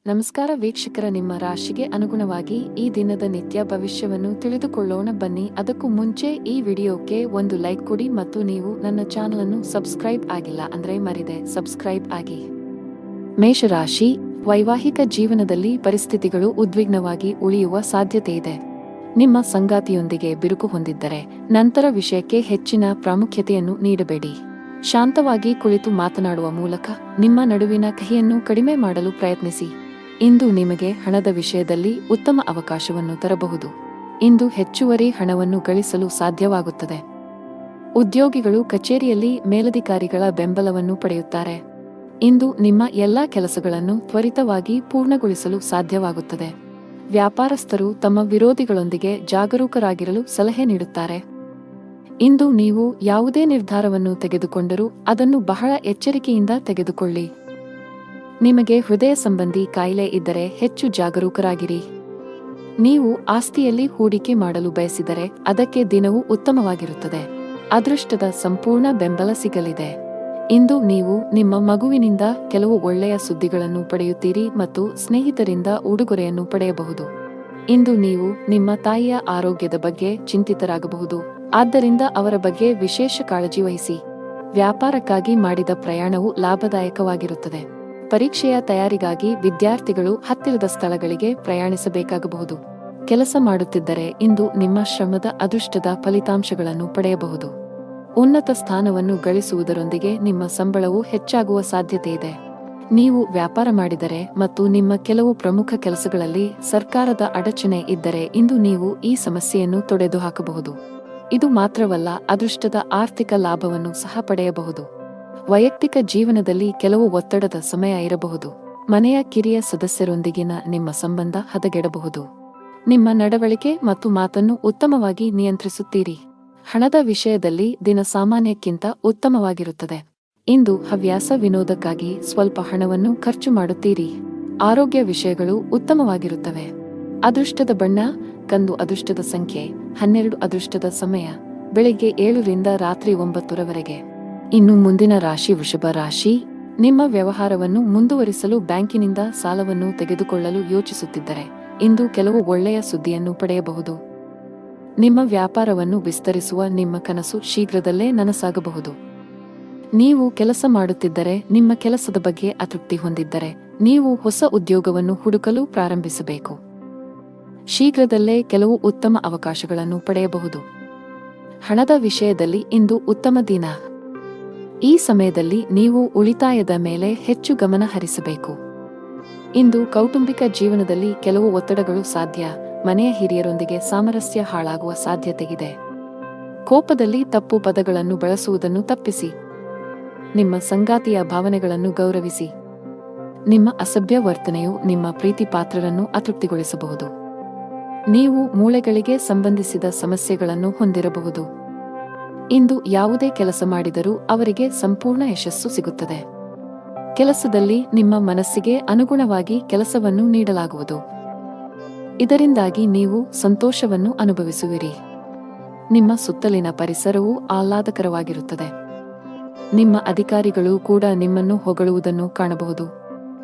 ನಮಸ್ಕಾರ ವೀಕ್ಷಕರ, ನಿಮ್ಮ ರಾಶಿಗೆ ಅನುಗುಣವಾಗಿ ಈ ದಿನದ ನಿತ್ಯ ಭವಿಷ್ಯವನ್ನು ತಿಳಿದುಕೊಳ್ಳೋಣ ಬನ್ನಿ. ಅದಕ್ಕೂ ಮುಂಚೆ ಈ ವಿಡಿಯೋಕ್ಕೆ ಒಂದು ಲೈಕ್ ಕೊಡಿ ಮತ್ತು ನೀವು ನನ್ನ ಚಾನಲ್ ಅನ್ನು ಸಬ್ಸ್ಕ್ರೈಬ್ ಆಗಿಲ್ಲ ಅಂದ್ರೆ ಮರಿದೆ ಸಬ್ಸ್ಕ್ರೈಬ್ ಆಗಿ. ಮೇಷರಾಶಿ, ವೈವಾಹಿಕ ಜೀವನದಲ್ಲಿ ಪರಿಸ್ಥಿತಿಗಳು ಉದ್ವಿಗ್ನವಾಗಿ ಉಳಿಯುವ ಸಾಧ್ಯತೆ ಇದೆ. ನಿಮ್ಮ ಸಂಗಾತಿಯೊಂದಿಗೆ ಬಿರುಕು ಹೊಂದಿದ್ದರೆ ನಂತರ ವಿಷಯಕ್ಕೆ ಹೆಚ್ಚಿನ ಪ್ರಾಮುಖ್ಯತೆಯನ್ನು ನೀಡಬೇಡಿ. ಶಾಂತವಾಗಿ ಕುಳಿತು ಮಾತನಾಡುವ ಮೂಲಕ ನಿಮ್ಮ ನಡುವಿನ ಕಹಿಯನ್ನು ಕಡಿಮೆ ಮಾಡಲು ಪ್ರಯತ್ನಿಸಿ. ಇಂದು ನಿಮಗೆ ಹಣದ ವಿಷಯದಲ್ಲಿ ಉತ್ತಮ ಅವಕಾಶವನ್ನು ತರಬಹುದು. ಇಂದು ಹೆಚ್ಚುವರಿ ಹಣವನ್ನು ಗಳಿಸಲು ಸಾಧ್ಯವಾಗುತ್ತದೆ. ಉದ್ಯೋಗಿಗಳು ಕಚೇರಿಯಲ್ಲಿ ಮೇಲಧಿಕಾರಿಗಳ ಬೆಂಬಲವನ್ನು ಪಡೆಯುತ್ತಾರೆ. ಇಂದು ನಿಮ್ಮ ಎಲ್ಲಾ ಕೆಲಸಗಳನ್ನು ತ್ವರಿತವಾಗಿ ಪೂರ್ಣಗೊಳಿಸಲು ಸಾಧ್ಯವಾಗುತ್ತದೆ. ವ್ಯಾಪಾರಸ್ಥರು ತಮ್ಮ ವಿರೋಧಿಗಳೊಂದಿಗೆ ಜಾಗರೂಕರಾಗಿರಲು ಸಲಹೆ ನೀಡುತ್ತಾರೆ. ಇಂದು ನೀವು ಯಾವುದೇ ನಿರ್ಧಾರವನ್ನು ತೆಗೆದುಕೊಂಡರೂ ಅದನ್ನು ಬಹಳ ಎಚ್ಚರಿಕೆಯಿಂದ ತೆಗೆದುಕೊಳ್ಳಿ. ನಿಮಗೆ ಹೃದಯ ಸಂಬಂಧಿ ಕಾಯಿಲೆ ಇದ್ದರೆ ಹೆಚ್ಚು ಜಾಗರೂಕರಾಗಿರಿ. ನೀವು ಆಸ್ತಿಯಲ್ಲಿ ಹೂಡಿಕೆ ಮಾಡಲು ಬಯಸಿದರೆ ಅದಕ್ಕೆ ದಿನವೂ ಉತ್ತಮವಾಗಿರುತ್ತದೆ. ಅದೃಷ್ಟದ ಸಂಪೂರ್ಣ ಬೆಂಬಲ ಸಿಗಲಿದೆ. ಇಂದು ನೀವು ನಿಮ್ಮ ಮಗುವಿನಿಂದ ಕೆಲವು ಒಳ್ಳೆಯ ಸುದ್ದಿಗಳನ್ನು ಪಡೆಯುತ್ತೀರಿ ಮತ್ತು ಸ್ನೇಹಿತರಿಂದ ಉಡುಗೊರೆಯನ್ನು ಪಡೆಯಬಹುದು. ಇಂದು ನೀವು ನಿಮ್ಮ ತಾಯಿಯ ಆರೋಗ್ಯದ ಬಗ್ಗೆ ಚಿಂತಿತರಾಗಬಹುದು, ಆದ್ದರಿಂದ ಅವರ ಬಗ್ಗೆ ವಿಶೇಷ ಕಾಳಜಿ ವಹಿಸಿ. ವ್ಯಾಪಾರಕ್ಕಾಗಿ ಮಾಡಿದ ಪ್ರಯಾಣವು ಲಾಭದಾಯಕವಾಗಿರುತ್ತದೆ. ಪರೀಕ್ಷೆಯ ತಯಾರಿಗಾಗಿ ವಿದ್ಯಾರ್ಥಿಗಳು ಹತ್ತಿರದ ಸ್ಥಳಗಳಿಗೆ ಪ್ರಯಾಣಿಸಬೇಕಾಗಬಹುದು. ಕೆಲಸ ಮಾಡುತ್ತಿದ್ದರೆ ಇಂದು ನಿಮ್ಮ ಶ್ರಮದ ಅದೃಷ್ಟದ ಫಲಿತಾಂಶಗಳನ್ನು ಪಡೆಯಬಹುದು. ಉನ್ನತ ಸ್ಥಾನವನ್ನು ಗಳಿಸುವುದರೊಂದಿಗೆ ನಿಮ್ಮ ಸಂಬಳವು ಹೆಚ್ಚಾಗುವ ಸಾಧ್ಯತೆಯಿದೆ. ನೀವು ವ್ಯಾಪಾರ ಮಾಡಿದರೆ ಮತ್ತು ನಿಮ್ಮ ಕೆಲವು ಪ್ರಮುಖ ಕೆಲಸಗಳಲ್ಲಿ ಸರ್ಕಾರದ ಅಡಚಣೆ ಇದ್ದರೆ ಇಂದು ನೀವು ಈ ಸಮಸ್ಯೆಯನ್ನು ತೊಡೆದುಹಾಕಬಹುದು. ಇದು ಮಾತ್ರವಲ್ಲ, ಅದೃಷ್ಟದ ಆರ್ಥಿಕ ಲಾಭವನ್ನು ಸಹ ಪಡೆಯಬಹುದು. ವೈಯಕ್ತಿಕ ಜೀವನದಲ್ಲಿ ಕೆಲವು ಒತ್ತಡದ ಸಮಯ ಇರಬಹುದು. ಮನೆಯ ಕಿರಿಯ ಸದಸ್ಯರೊಂದಿಗಿನ ನಿಮ್ಮ ಸಂಬಂಧ ಹದಗೆಡಬಹುದು. ನಿಮ್ಮ ನಡವಳಿಕೆ ಮತ್ತು ಮಾತನ್ನು ಉತ್ತಮವಾಗಿ ನಿಯಂತ್ರಿಸುತ್ತೀರಿ. ಹಣದ ವಿಷಯದಲ್ಲಿ ದಿನ ಸಾಮಾನ್ಯಕ್ಕಿಂತ ಉತ್ತಮವಾಗಿರುತ್ತದೆ. ಇಂದು ಹವ್ಯಾಸ ವಿನೋದಕ್ಕಾಗಿ ಸ್ವಲ್ಪ ಹಣವನ್ನು ಖರ್ಚು ಮಾಡುತ್ತೀರಿ. ಆರೋಗ್ಯ ವಿಷಯಗಳು ಉತ್ತಮವಾಗಿರುತ್ತವೆ. ಅದೃಷ್ಟದ ಬಣ್ಣ ಕಂದು. ಅದೃಷ್ಟದ ಸಂಖ್ಯೆ 12. ಅದೃಷ್ಟದ ಸಮಯ ಬೆಳಿಗ್ಗೆ 7 ರಿಂದ ರಾತ್ರಿ 9 ಇನ್ನು ಮುಂದಿನ ರಾಶಿ ವೃಷಭ ರಾಶಿ. ನಿಮ್ಮ ವ್ಯವಹಾರವನ್ನು ಮುಂದುವರಿಸಲು ಬ್ಯಾಂಕಿನಿಂದ ಸಾಲವನ್ನು ತೆಗೆದುಕೊಳ್ಳಲು ಯೋಚಿಸುತ್ತಿದ್ದರೆ ಇಂದು ಕೆಲವು ಒಳ್ಳೆಯ ಸುದ್ದಿಯನ್ನು ಪಡೆಯಬಹುದು. ನಿಮ್ಮ ವ್ಯಾಪಾರವನ್ನು ವಿಸ್ತರಿಸುವ ನಿಮ್ಮ ಕನಸು ಶೀಘ್ರದಲ್ಲೇ ನನಸಾಗಬಹುದು. ನೀವು ಕೆಲಸ ಮಾಡುತ್ತಿದ್ದರೆ ನಿಮ್ಮ ಕೆಲಸದ ಬಗ್ಗೆ ಅತೃಪ್ತಿ ಹೊಂದಿದ್ದರೆ ನೀವು ಹೊಸ ಉದ್ಯೋಗವನ್ನು ಹುಡುಕಲು ಪ್ರಾರಂಭಿಸಬೇಕು. ಶೀಘ್ರದಲ್ಲೇ ಕೆಲವು ಉತ್ತಮ ಅವಕಾಶಗಳನ್ನು ಪಡೆಯಬಹುದು. ಹಣದ ವಿಷಯದಲ್ಲಿ ಇಂದು ಉತ್ತಮ ದಿನ. ಈ ಸಮಯದಲ್ಲಿ ನೀವು ಉಳಿತಾಯದ ಮೇಲೆ ಹೆಚ್ಚು ಗಮನ ಹರಿಸಬೇಕು. ಇಂದು ಕೌಟುಂಬಿಕ ಜೀವನದಲ್ಲಿ ಕೆಲವು ಒತ್ತಡಗಳು ಸಾಧ್ಯ. ಮನೆಯ ಹಿರಿಯರೊಂದಿಗೆ ಸಾಮರಸ್ಯ ಹಾಳಾಗುವ ಸಾಧ್ಯತೆಯಿದೆ. ಕೋಪದಲ್ಲಿ ತಪ್ಪು ಪದಗಳನ್ನು ಬಳಸುವುದನ್ನು ತಪ್ಪಿಸಿ. ನಿಮ್ಮ ಸಂಗಾತಿಯ ಭಾವನೆಗಳನ್ನು ಗೌರವಿಸಿ. ನಿಮ್ಮ ಅಸಭ್ಯ ವರ್ತನೆಯು ನಿಮ್ಮ ಪ್ರೀತಿ ಪಾತ್ರರನ್ನು ಅತೃಪ್ತಿಗೊಳಿಸಬಹುದು. ನೀವು ಮೂಳೆಗಳಿಗೆ ಸಂಬಂಧಿಸಿದ ಸಮಸ್ಯೆಗಳನ್ನು ಹೊಂದಿರಬಹುದು. ಇಂದು ಯಾವುದೇ ಕೆಲಸ ಮಾಡಿದರೂ ಅವರಿಗೆ ಸಂಪೂರ್ಣ ಯಶಸ್ಸು ಸಿಗುತ್ತದೆ. ಕೆಲಸದಲ್ಲಿ ನಿಮ್ಮ ಮನಸ್ಸಿಗೆ ಅನುಗುಣವಾಗಿ ಕೆಲಸವನ್ನು ನೀಡಲಾಗುವುದು. ಇದರಿಂದಾಗಿ ನೀವು ಸಂತೋಷವನ್ನು ಅನುಭವಿಸುವಿರಿ. ನಿಮ್ಮ ಸುತ್ತಲಿನ ಪರಿಸರವು ಆಹ್ಲಾದಕರವಾಗಿರುತ್ತದೆ. ನಿಮ್ಮ ಅಧಿಕಾರಿಗಳು ಕೂಡ ನಿಮ್ಮನ್ನು ಹೊಗಳುವುದನ್ನು ಕಾಣಬಹುದು.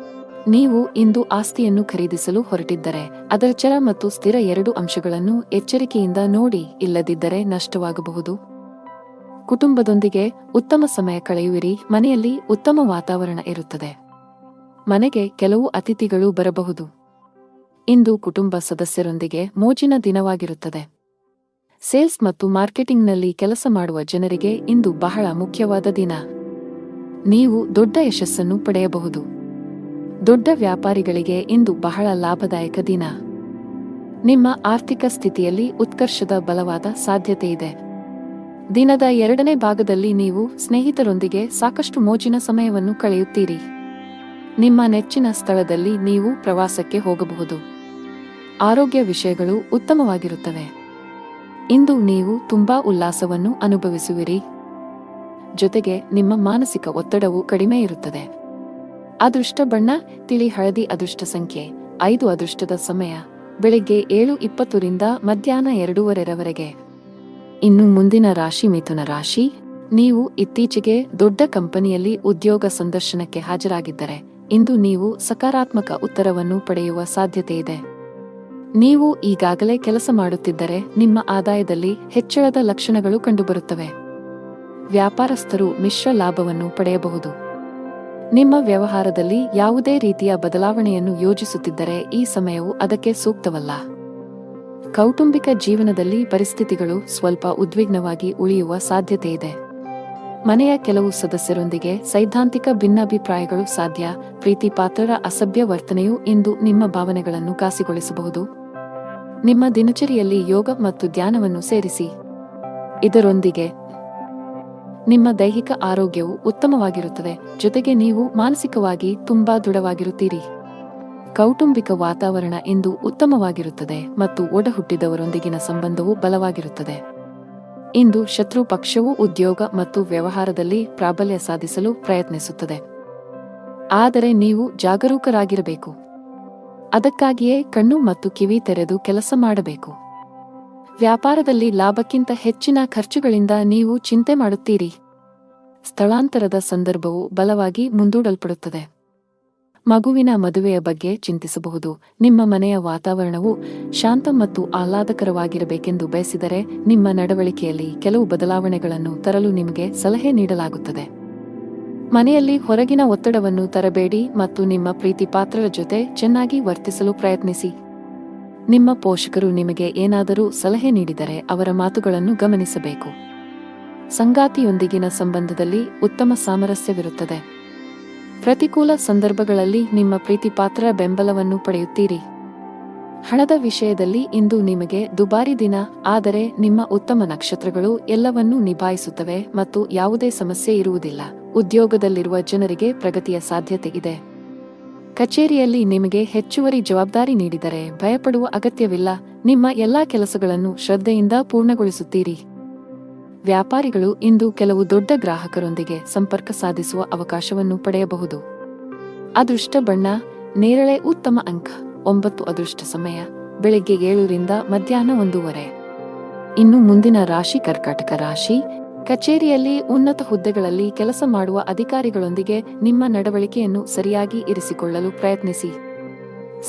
ನೀವು ಇಂದು ಆಸ್ತಿಯನ್ನು ಖರೀದಿಸಲು ಹೊರಟಿದ್ದರೆ ಅದರ ಚರ ಮತ್ತು ಸ್ಥಿರ 2 ಅಂಶಗಳನ್ನು ಎಚ್ಚರಿಕೆಯಿಂದ ನೋಡಿ, ಇಲ್ಲದಿದ್ದರೆ ನಷ್ಟವಾಗಬಹುದು. ಕುಟುಂಬದೊಂದಿಗೆ ಉತ್ತಮ ಸಮಯ ಕಳೆಯುವಿರಿ. ಮನೆಯಲ್ಲಿ ಉತ್ತಮ ವಾತಾವರಣ ಇರುತ್ತದೆ. ಮನೆಗೆ ಕೆಲವು ಅತಿಥಿಗಳು ಬರಬಹುದು. ಇಂದು ಕುಟುಂಬ ಸದಸ್ಯರೊಂದಿಗೆ ಮೋಜಿನ ದಿನವಾಗಿರುತ್ತದೆ. ಸೇಲ್ಸ್ ಮತ್ತು ಮಾರ್ಕೆಟಿಂಗ್ನಲ್ಲಿ ಕೆಲಸ ಮಾಡುವ ಜನರಿಗೆ ಇಂದು ಬಹಳ ಮುಖ್ಯವಾದ ದಿನ. ನೀವು ದೊಡ್ಡ ಯಶಸ್ಸನ್ನು ಪಡೆಯಬಹುದು. ದೊಡ್ಡ ವ್ಯಾಪಾರಿಗಳಿಗೆ ಇಂದು ಬಹಳ ಲಾಭದಾಯಕ ದಿನ. ನಿಮ್ಮ ಆರ್ಥಿಕ ಸ್ಥಿತಿಯಲ್ಲಿ ಉತ್ಕರ್ಷದ ಬಲವಾದ ಸಾಧ್ಯತೆಯಿದೆ. ದಿನದ 2ನೇ ಭಾಗದಲ್ಲಿ ನೀವು ಸ್ನೇಹಿತರೊಂದಿಗೆ ಸಾಕಷ್ಟು ಮೋಜಿನ ಸಮಯವನ್ನು ಕಳೆಯುತ್ತೀರಿ. ನಿಮ್ಮ ನೆಚ್ಚಿನ ಸ್ಥಳದಲ್ಲಿ ನೀವು ಪ್ರವಾಸಕ್ಕೆ ಹೋಗಬಹುದು. ಆರೋಗ್ಯ ವಿಷಯಗಳು ಉತ್ತಮವಾಗಿರುತ್ತವೆ. ಇಂದು ನೀವು ತುಂಬಾ ಉಲ್ಲಾಸವನ್ನು ಅನುಭವಿಸುವಿರಿ. ಜೊತೆಗೆ ನಿಮ್ಮ ಮಾನಸಿಕ ಒತ್ತಡವು ಕಡಿಮೆ ಇರುತ್ತದೆ. ಅದೃಷ್ಟ ಬಣ್ಣ ತಿಳಿ ಹಳದಿ. ಅದೃಷ್ಟ ಸಂಖ್ಯೆ 5. ಅದೃಷ್ಟದ ಸಮಯ ಬೆಳಿಗ್ಗೆ 7:20 ರಿಂದ ಮಧ್ಯಾಹ್ನ 2:15 ಇನ್ನು ಮುಂದಿನ ರಾಶಿ ಮಿಥುನ ರಾಶಿ. ನೀವು ಇತ್ತೀಚೆಗೆ ದೊಡ್ಡ ಕಂಪನಿಯಲ್ಲಿ ಉದ್ಯೋಗ ಸಂದರ್ಶನಕ್ಕೆ ಹಾಜರಾಗಿದ್ದರೆ ಇಂದು ನೀವು ಸಕಾರಾತ್ಮಕ ಉತ್ತರವನ್ನು ಪಡೆಯುವ ಸಾಧ್ಯತೆಯಿದೆ. ನೀವು ಈಗಾಗಲೇ ಕೆಲಸ ಮಾಡುತ್ತಿದ್ದರೆ ನಿಮ್ಮ ಆದಾಯದಲ್ಲಿ ಹೆಚ್ಚಳದ ಲಕ್ಷಣಗಳು ಕಂಡುಬರುತ್ತವೆ. ವ್ಯಾಪಾರಸ್ಥರು ಮಿಶ್ರ ಲಾಭವನ್ನು ಪಡೆಯಬಹುದು. ನಿಮ್ಮ ವ್ಯವಹಾರದಲ್ಲಿ ಯಾವುದೇ ರೀತಿಯ ಬದಲಾವಣೆಯನ್ನು ಯೋಜಿಸುತ್ತಿದ್ದರೆ ಈ ಸಮಯವು ಅದಕ್ಕೆ ಸೂಕ್ತವಲ್ಲ. ಕೌಟುಂಬಿಕ ಜೀವನದಲ್ಲಿ ಪರಿಸ್ಥಿತಿಗಳು ಸ್ವಲ್ಪ ಉದ್ವಿಗ್ನವಾಗಿ ಉಳಿಯುವ ಸಾಧ್ಯತೆಯಿದೆ. ಮನೆಯ ಕೆಲವು ಸದಸ್ಯರೊಂದಿಗೆ ಸೈದ್ಧಾಂತಿಕ ಭಿನ್ನಾಭಿಪ್ರಾಯಗಳು ಸಾಧ್ಯ. ಪ್ರೀತಿಪಾತ್ರರ ಅಸಭ್ಯ ವರ್ತನೆಯು ಇಂದು ನಿಮ್ಮ ಭಾವನೆಗಳನ್ನು ಘಾಸಿಗೊಳಿಸಬಹುದು. ನಿಮ್ಮ ದಿನಚರಿಯಲ್ಲಿ ಯೋಗ ಮತ್ತು ಧ್ಯಾನವನ್ನು ಸೇರಿಸಿ. ಇದರೊಂದಿಗೆ ನಿಮ್ಮ ದೈಹಿಕ ಆರೋಗ್ಯವು ಉತ್ತಮವಾಗಿರುತ್ತದೆ, ಜೊತೆಗೆ ನೀವು ಮಾನಸಿಕವಾಗಿ ತುಂಬಾ ದೃಢವಾಗಿರುತ್ತೀರಿ. ಕೌಟುಂಬಿಕ ವಾತಾವರಣ ಇಂದು ಉತ್ತಮವಾಗಿರುತ್ತದೆ ಮತ್ತು ಒಡಹುಟ್ಟಿದವರೊಂದಿಗಿನ ಸಂಬಂಧವು ಬಲವಾಗಿರುತ್ತದೆ. ಇಂದು ಶತ್ರು ಪಕ್ಷವು ಉದ್ಯೋಗ ಮತ್ತು ವ್ಯವಹಾರದಲ್ಲಿ ಪ್ರಾಬಲ್ಯ ಸಾಧಿಸಲು ಪ್ರಯತ್ನಿಸುತ್ತದೆ. ಆದರೆ ನೀವು ಜಾಗರೂಕರಾಗಿರಬೇಕು. ಅದಕ್ಕಾಗಿಯೇ ಕಣ್ಣು ಮತ್ತು ಕಿವಿ ತೆರೆದು ಕೆಲಸ ಮಾಡಬೇಕು. ವ್ಯಾಪಾರದಲ್ಲಿ ಲಾಭಕ್ಕಿಂತ ಹೆಚ್ಚಿನ ಖರ್ಚುಗಳಿಂದ ನೀವು ಚಿಂತೆ ಮಾಡುತ್ತೀರಿ. ಸ್ಥಳಾಂತರದ ಸಂದರ್ಭವು ಬಲವಾಗಿ ಮುಂದೂಡಲ್ಪಡುತ್ತದೆ. ಮಗುವಿನ ಮದುವೆಯ ಬಗ್ಗೆ ಚಿಂತಿಸಬಹುದು. ನಿಮ್ಮ ಮನೆಯ ವಾತಾವರಣವು ಶಾಂತ ಮತ್ತು ಆಹ್ಲಾದಕರವಾಗಿರಬೇಕೆಂದು ಬಯಸಿದರೆ ನಿಮ್ಮ ನಡವಳಿಕೆಯಲ್ಲಿ ಕೆಲವು ಬದಲಾವಣೆಗಳನ್ನು ತರಲು ನಿಮಗೆ ಸಲಹೆ ನೀಡಲಾಗುತ್ತದೆ. ಮನೆಯಲ್ಲಿ ಹೊರಗಿನ ಒತ್ತಡವನ್ನು ತರಬೇಡಿ ಮತ್ತು ನಿಮ್ಮ ಪ್ರೀತಿಪಾತ್ರರ ಜೊತೆ ಚೆನ್ನಾಗಿ ವರ್ತಿಸಲು ಪ್ರಯತ್ನಿಸಿ. ನಿಮ್ಮ ಪೋಷಕರು ನಿಮಗೆ ಏನಾದರೂ ಸಲಹೆ ನೀಡಿದರೆ ಅವರ ಮಾತುಗಳನ್ನು ಗಮನಿಸಬೇಕು. ಸಂಗಾತಿಯೊಂದಿಗಿನ ಸಂಬಂಧದಲ್ಲಿ ಉತ್ತಮ ಸಾಮರಸ್ಯವಿರುತ್ತದೆ. ಪ್ರತಿಕೂಲ ಸಂದರ್ಭಗಳಲ್ಲಿ ನಿಮ್ಮ ಪ್ರೀತಿಪಾತ್ರರ ಬೆಂಬಲವನ್ನು ಪಡೆಯುತ್ತೀರಿ. ಹಣದ ವಿಷಯದಲ್ಲಿ ಇಂದು ನಿಮಗೆ ದುಬಾರಿ ದಿನ, ಆದರೆ ನಿಮ್ಮ ಉತ್ತಮ ನಕ್ಷತ್ರಗಳು ಎಲ್ಲವನ್ನೂ ನಿಭಾಯಿಸುತ್ತವೆ ಮತ್ತು ಯಾವುದೇ ಸಮಸ್ಯೆ ಇರುವುದಿಲ್ಲ. ಉದ್ಯೋಗದಲ್ಲಿರುವ ಜನರಿಗೆ ಪ್ರಗತಿಯ ಸಾಧ್ಯತೆ ಇದೆ. ಕಚೇರಿಯಲ್ಲಿ ನಿಮಗೆ ಹೆಚ್ಚುವರಿ ಜವಾಬ್ದಾರಿ ನೀಡಿದರೆ ಭಯಪಡುವ ಅಗತ್ಯವಿಲ್ಲ. ನಿಮ್ಮ ಎಲ್ಲಾ ಕೆಲಸಗಳನ್ನು ಶ್ರದ್ಧೆಯಿಂದ ಪೂರ್ಣಗೊಳಿಸುತ್ತೀರಿ. ವ್ಯಾಪಾರಿಗಳು ಇಂದು ಕೆಲವು ದೊಡ್ಡ ಗ್ರಾಹಕರೊಂದಿಗೆ ಸಂಪರ್ಕ ಸಾಧಿಸುವ ಅವಕಾಶವನ್ನು ಪಡೆಯಬಹುದು. ಅದೃಷ್ಟ ಬಣ್ಣ ನೇರಳೆ. ಉತ್ತಮ ಅಂಕ 9. ಅದೃಷ್ಟ ಸಮಯ ಬೆಳಿಗ್ಗೆ 7 ರಿಂದ ಮಧ್ಯಾಹ್ನ 1:30. ಇನ್ನು ಮುಂದಿನ ರಾಶಿ ಕರ್ಕಾಟಕ ರಾಶಿ. ಕಚೇರಿಯಲ್ಲಿ ಉನ್ನತ ಹುದ್ದೆಗಳಲ್ಲಿ ಕೆಲಸ ಮಾಡುವ ಅಧಿಕಾರಿಗಳೊಂದಿಗೆ ನಿಮ್ಮ ನಡವಳಿಕೆಯನ್ನು ಸರಿಯಾಗಿ ಇರಿಸಿಕೊಳ್ಳಲು ಪ್ರಯತ್ನಿಸಿ.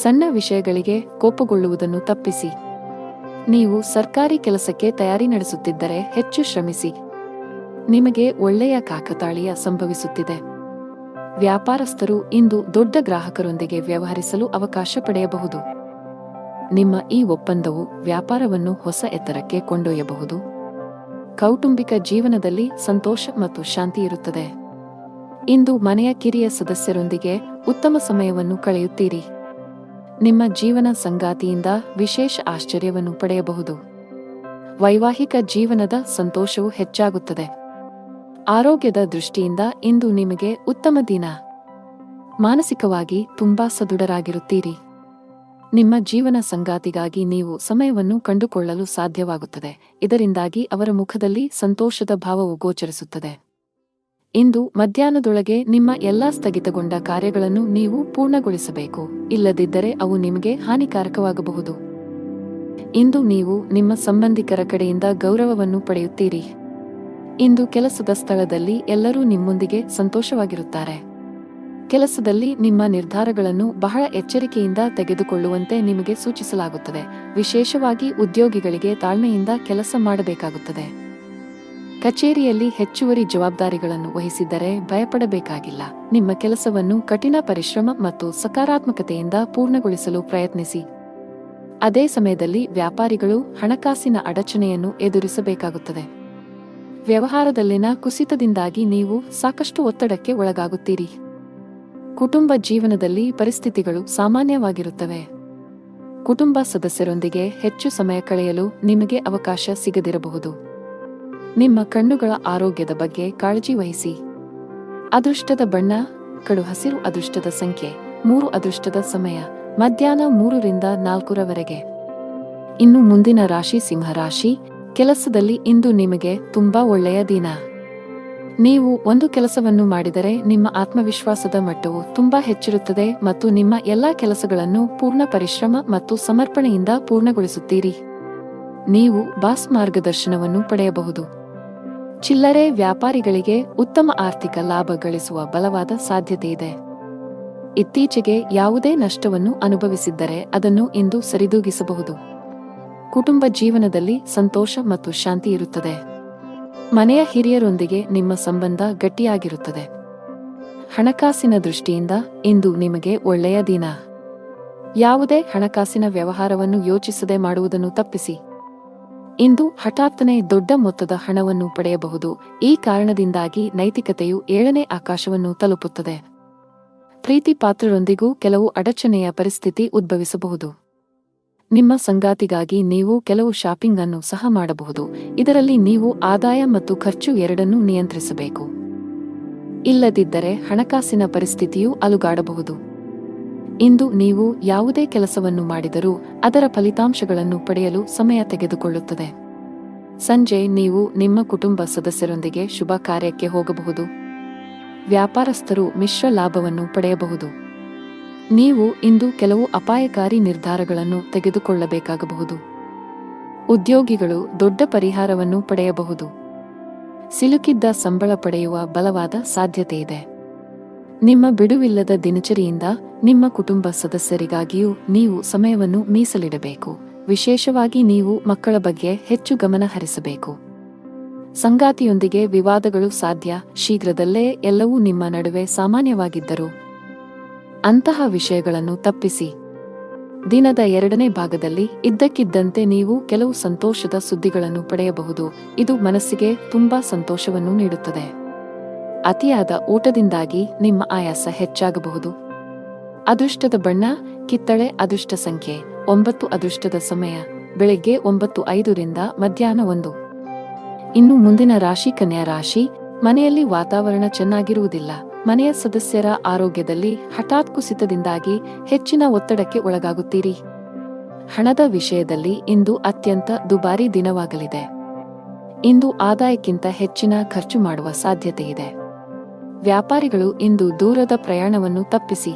ಸಣ್ಣ ವಿಷಯಗಳಿಗೆ ಕೋಪಗೊಳ್ಳುವುದನ್ನು ತಪ್ಪಿಸಿ. ನೀವು ಸರ್ಕಾರಿ ಕೆಲಸಕ್ಕೆ ತಯಾರಿ ನಡೆಸುತ್ತಿದ್ದರೆ ಹೆಚ್ಚು ಶ್ರಮಿಸಿ. ನಿಮಗೆ ಒಳ್ಳೆಯ ಕಾಕತಾಳೀಯ ಸಂಭವಿಸುತ್ತಿದೆ. ವ್ಯಾಪಾರಸ್ಥರು ಇಂದು ದೊಡ್ಡ ಗ್ರಾಹಕರೊಂದಿಗೆ ವ್ಯವಹರಿಸಲು ಅವಕಾಶ ಪಡೆಯಬಹುದು. ನಿಮ್ಮ ಈ ಒಪ್ಪಂದವು ವ್ಯಾಪಾರವನ್ನು ಹೊಸ ಎತ್ತರಕ್ಕೆ ಕೊಂಡೊಯ್ಯಬಹುದು. ಕೌಟುಂಬಿಕ ಜೀವನದಲ್ಲಿ ಸಂತೋಷ ಮತ್ತು ಶಾಂತಿ ಇರುತ್ತದೆ. ಇಂದು ಮನೆಯ ಕಿರಿಯ ಸದಸ್ಯರೊಂದಿಗೆ ಉತ್ತಮ ಸಮಯವನ್ನು ಕಳೆಯುತ್ತೀರಿ. ನಿಮ್ಮ ಜೀವನ ಸಂಗಾತಿಯಿಂದ ವಿಶೇಷ ಆಶ್ಚರ್ಯವನ್ನು ಪಡೆಯಬಹುದು. ವೈವಾಹಿಕ ಜೀವನದ ಸಂತೋಷವು ಹೆಚ್ಚಾಗುತ್ತದೆ. ಆರೋಗ್ಯದ ದೃಷ್ಟಿಯಿಂದ ಇಂದು ನಿಮಗೆ ಉತ್ತಮ ದಿನ. ಮಾನಸಿಕವಾಗಿ ತುಂಬಾ ಸದೃಢರಾಗಿರುತ್ತೀರಿ. ನಿಮ್ಮ ಜೀವನ ಸಂಗಾತಿಗಾಗಿ ನೀವು ಸಮಯವನ್ನು ಕಂಡುಕೊಳ್ಳಲು ಸಾಧ್ಯವಾಗುತ್ತದೆ. ಇದರಿಂದಾಗಿ ಅವರ ಮುಖದಲ್ಲಿ ಸಂತೋಷದ ಭಾವವು ಗೋಚರಿಸುತ್ತದೆ. ಇಂದು ಮಧ್ಯಾಹ್ನದೊಳಗೆ ನಿಮ್ಮ ಎಲ್ಲಾ ಸ್ಥಗಿತಗೊಂಡ ಕಾರ್ಯಗಳನ್ನು ನೀವು ಪೂರ್ಣಗೊಳಿಸಬೇಕು, ಇಲ್ಲದಿದ್ದರೆ ಅವು ನಿಮಗೆ ಹಾನಿಕಾರಕವಾಗಬಹುದು. ಇಂದು ನೀವು ನಿಮ್ಮ ಸಂಬಂಧಿಕರ ಕಡೆಯಿಂದ ಗೌರವವನ್ನು ಪಡೆಯುತ್ತೀರಿ. ಇಂದು ಕೆಲಸದ ಸ್ಥಳದಲ್ಲಿ ಎಲ್ಲರೂ ನಿಮ್ಮೊಂದಿಗೆ ಸಂತೋಷವಾಗಿರುತ್ತಾರೆ. ಕೆಲಸದಲ್ಲಿ ನಿಮ್ಮ ನಿರ್ಧಾರಗಳನ್ನು ಬಹಳ ಎಚ್ಚರಿಕೆಯಿಂದ ತೆಗೆದುಕೊಳ್ಳುವಂತೆ ನಿಮಗೆ ಸೂಚಿಸಲಾಗುತ್ತದೆ. ವಿಶೇಷವಾಗಿ ಉದ್ಯೋಗಿಗಳಿಗೆ ತಾಳ್ಮೆಯಿಂದ ಕೆಲಸ ಮಾಡಬೇಕಾಗುತ್ತದೆ. ಕಚೇರಿಯಲ್ಲಿ ಹೆಚ್ಚುವರಿ ಜವಾಬ್ದಾರಿಗಳನ್ನು ವಹಿಸಿದ್ದರೆ ಭಯಪಡಬೇಕಾಗಿಲ್ಲ. ನಿಮ್ಮ ಕೆಲಸವನ್ನು ಕಠಿಣ ಪರಿಶ್ರಮ ಮತ್ತು ಸಕಾರಾತ್ಮಕತೆಯಿಂದ ಪೂರ್ಣಗೊಳಿಸಲು ಪ್ರಯತ್ನಿಸಿ. ಅದೇ ಸಮಯದಲ್ಲಿ ವ್ಯಾಪಾರಿಗಳು ಹಣಕಾಸಿನ ಅಡಚಣೆಯನ್ನು ಎದುರಿಸಬೇಕಾಗುತ್ತದೆ. ವ್ಯವಹಾರದಲ್ಲಿನ ಕುಸಿತದಿಂದಾಗಿ ನೀವು ಸಾಕಷ್ಟು ಒತ್ತಡಕ್ಕೆ ಒಳಗಾಗುತ್ತೀರಿ. ಕುಟುಂಬ ಜೀವನದಲ್ಲಿ ಪರಿಸ್ಥಿತಿಗಳು ಸಾಮಾನ್ಯವಾಗಿರುತ್ತವೆ. ಕುಟುಂಬ ಸದಸ್ಯರೊಂದಿಗೆ ಹೆಚ್ಚು ಸಮಯ ಕಳೆಯಲು ನಿಮಗೆ ಅವಕಾಶ ಸಿಗದಿರಬಹುದು. ನಿಮ್ಮ ಕಣ್ಣುಗಳ ಆರೋಗ್ಯದ ಬಗ್ಗೆ ಕಾಳಜಿ ವಹಿಸಿ. ಅದೃಷ್ಟದ ಬಣ್ಣ ಕಡು ಹಸಿರು. ಅದೃಷ್ಟದ ಸಂಖ್ಯೆ 3. ಅದೃಷ್ಟದ ಸಮಯ ಮಧ್ಯಾಹ್ನ 3 ರಿಂದ 4 ಇನ್ನು ಮುಂದಿನ ರಾಶಿ ಸಿಂಹರಾಶಿ. ಕೆಲಸದಲ್ಲಿ ಇಂದು ನಿಮಗೆ ತುಂಬಾ ಒಳ್ಳೆಯ ದಿನ. ನೀವು ಒಂದು ಕೆಲಸವನ್ನು ಮಾಡಿದರೆ ನಿಮ್ಮ ಆತ್ಮವಿಶ್ವಾಸದ ಮಟ್ಟವು ತುಂಬಾ ಹೆಚ್ಚಿರುತ್ತದೆ ಮತ್ತು ನಿಮ್ಮ ಎಲ್ಲಾ ಕೆಲಸಗಳನ್ನು ಪೂರ್ಣ ಪರಿಶ್ರಮ ಮತ್ತು ಸಮರ್ಪಣೆಯಿಂದ ಪೂರ್ಣಗೊಳಿಸುತ್ತೀರಿ. ನೀವು ಬಾಸ್ ಮಾರ್ಗದರ್ಶನವನ್ನು ಪಡೆಯಬಹುದು. ಚಿಲ್ಲರೆ ವ್ಯಾಪಾರಿಗಳಿಗೆ ಉತ್ತಮ ಆರ್ಥಿಕ ಲಾಭ ಗಳಿಸುವ ಬಲವಾದ ಸಾಧ್ಯತೆಯಿದೆ. ಇತ್ತೀಚೆಗೆ ಯಾವುದೇ ನಷ್ಟವನ್ನು ಅನುಭವಿಸಿದ್ದರೆ ಅದನ್ನು ಇಂದು ಸರಿದೂಗಿಸಬಹುದು. ಕುಟುಂಬ ಜೀವನದಲ್ಲಿ ಸಂತೋಷ ಮತ್ತು ಶಾಂತಿ ಇರುತ್ತದೆ. ಮನೆಯ ಹಿರಿಯರೊಂದಿಗೆ ನಿಮ್ಮ ಸಂಬಂಧ ಗಟ್ಟಿಯಾಗಿರುತ್ತದೆ. ಹಣಕಾಸಿನ ದೃಷ್ಟಿಯಿಂದ ಇಂದು ನಿಮಗೆ ಒಳ್ಳೆಯ ದಿನ. ಯಾವುದೇ ಹಣಕಾಸಿನ ವ್ಯವಹಾರವನ್ನು ಯೋಚಿಸದೆ ಮಾಡುವುದನ್ನು ತಪ್ಪಿಸಿ. ಇಂದು ಹಠಾತ್ತನೆ ದೊಡ್ಡ ಮೊತ್ತದ ಹಣವನ್ನು ಪಡೆಯಬಹುದು. ಈ ಕಾರಣದಿಂದಾಗಿ ನೈತಿಕತೆಯು 7ನೇ ಆಕಾಶವನ್ನು ತಲುಪುತ್ತದೆ. ಪ್ರೀತಿ ಪಾತ್ರರೊಂದಿಗೂ ಕೆಲವು ಅಡಚಣೆಯ ಪರಿಸ್ಥಿತಿ ಉದ್ಭವಿಸಬಹುದು. ನಿಮ್ಮ ಸಂಗಾತಿಗಾಗಿ ನೀವು ಕೆಲವು ಶಾಪಿಂಗ್ ಅನ್ನು ಸಹ ಮಾಡಬಹುದು. ಇದರಲ್ಲಿ ನೀವು ಆದಾಯ ಮತ್ತು ಖರ್ಚು ಎರಡನ್ನೂ ನಿಯಂತ್ರಿಸಬೇಕು. ಇಲ್ಲದಿದ್ದರೆ ಹಣಕಾಸಿನ ಪರಿಸ್ಥಿತಿಯು ಅಲುಗಾಡಬಹುದು. ಇಂದು ನೀವು ಯಾವುದೇ ಕೆಲಸವನ್ನು ಮಾಡಿದರೂ ಅದರ ಫಲಿತಾಂಶಗಳನ್ನು ಪಡೆಯಲು ಸಮಯ ತೆಗೆದುಕೊಳ್ಳುತ್ತದೆ. ಸಂಜೆ ನೀವು ನಿಮ್ಮ ಕುಟುಂಬ ಸದಸ್ಯರೊಂದಿಗೆ ಶುಭ ಕಾರ್ಯಕ್ಕೆ ಹೋಗಬಹುದು. ವ್ಯಾಪಾರಸ್ಥರು ಮಿಶ್ರ ಲಾಭವನ್ನು ಪಡೆಯಬಹುದು. ನೀವು ಇಂದು ಕೆಲವು ಅಪಾಯಕಾರಿ ನಿರ್ಧಾರಗಳನ್ನು ತೆಗೆದುಕೊಳ್ಳಬೇಕಾಗಬಹುದು. ಉದ್ಯೋಗಿಗಳು ದೊಡ್ಡ ಪರಿಹಾರವನ್ನು ಪಡೆಯಬಹುದು. ಸಿಲುಕಿದ್ದ ಸಂಬಳ ಪಡೆಯುವ ಬಲವಾದ ಸಾಧ್ಯತೆಯಿದೆ. ನಿಮ್ಮ ಬಿಡುವಿಲ್ಲದ ದಿನಚರಿಯಿಂದ ನಿಮ್ಮ ಕುಟುಂಬ ಸದಸ್ಯರಿಗಾಗಿಯೂ ನೀವು ಸಮಯವನ್ನು ಮೀಸಲಿಡಬೇಕು. ವಿಶೇಷವಾಗಿ ನೀವು ಮಕ್ಕಳ ಬಗ್ಗೆ ಹೆಚ್ಚು ಗಮನ ಹರಿಸಬೇಕು. ಸಂಗಾತಿಯೊಂದಿಗೆ ವಿವಾದಗಳು ಸಾಧ್ಯ. ಶೀಘ್ರದಲ್ಲೇ ಎಲ್ಲವೂ ನಿಮ್ಮ ನಡುವೆ ಸಾಮಾನ್ಯವಾಗಿದ್ದರೂ ಅಂತಹ ವಿಷಯಗಳನ್ನು ತಪ್ಪಿಸಿ. ದಿನದ 2ನೇ ಭಾಗದಲ್ಲಿ ಇದ್ದಕ್ಕಿದ್ದಂತೆ ನೀವು ಕೆಲವು ಸಂತೋಷದ ಸುದ್ದಿಗಳನ್ನು ಪಡೆಯಬಹುದು. ಇದು ಮನಸ್ಸಿಗೆ ತುಂಬಾ ಸಂತೋಷವನ್ನು ನೀಡುತ್ತದೆ. ಅತಿಯಾದ ಊಟದಿಂದಾಗಿ ನಿಮ್ಮ ಆಯಾಸ ಹೆಚ್ಚಾಗಬಹುದು. ಅದೃಷ್ಟದ ಬಣ್ಣ ಕಿತ್ತಳೆ. ಅದೃಷ್ಟ ಸಂಖ್ಯೆ 9. ಅದೃಷ್ಟದ ಸಮಯ ಬೆಳಗ್ಗೆ 9:05 ರಿಂದ ಮಧ್ಯಾಹ್ನ 1. ಇನ್ನು ಮುಂದಿನ ರಾಶಿ ಕನ್ಯಾ ರಾಶಿ. ಮನೆಯಲ್ಲಿ ವಾತಾವರಣ ಚೆನ್ನಾಗಿರುವುದಿಲ್ಲ. ಮನೆಯ ಸದಸ್ಯರ ಆರೋಗ್ಯದಲ್ಲಿ ಹಠಾತ್ ಕುಸಿತದಿಂದಾಗಿ ಹೆಚ್ಚಿನ ಒತ್ತಡಕ್ಕೆ ಒಳಗಾಗುತ್ತೀರಿ. ಹಣದ ವಿಷಯದಲ್ಲಿ ಇಂದು ಅತ್ಯಂತ ದುಬಾರಿ ದಿನವಾಗಲಿದೆ. ಇಂದು ಆದಾಯಕ್ಕಿಂತ ಹೆಚ್ಚಿನ ಖರ್ಚು ಮಾಡುವ ಸಾಧ್ಯತೆಯಿದೆ. ವ್ಯಾಪಾರಿಗಳು ಇಂದು ದೂರದ ಪ್ರಯಾಣವನ್ನು ತಪ್ಪಿಸಿ.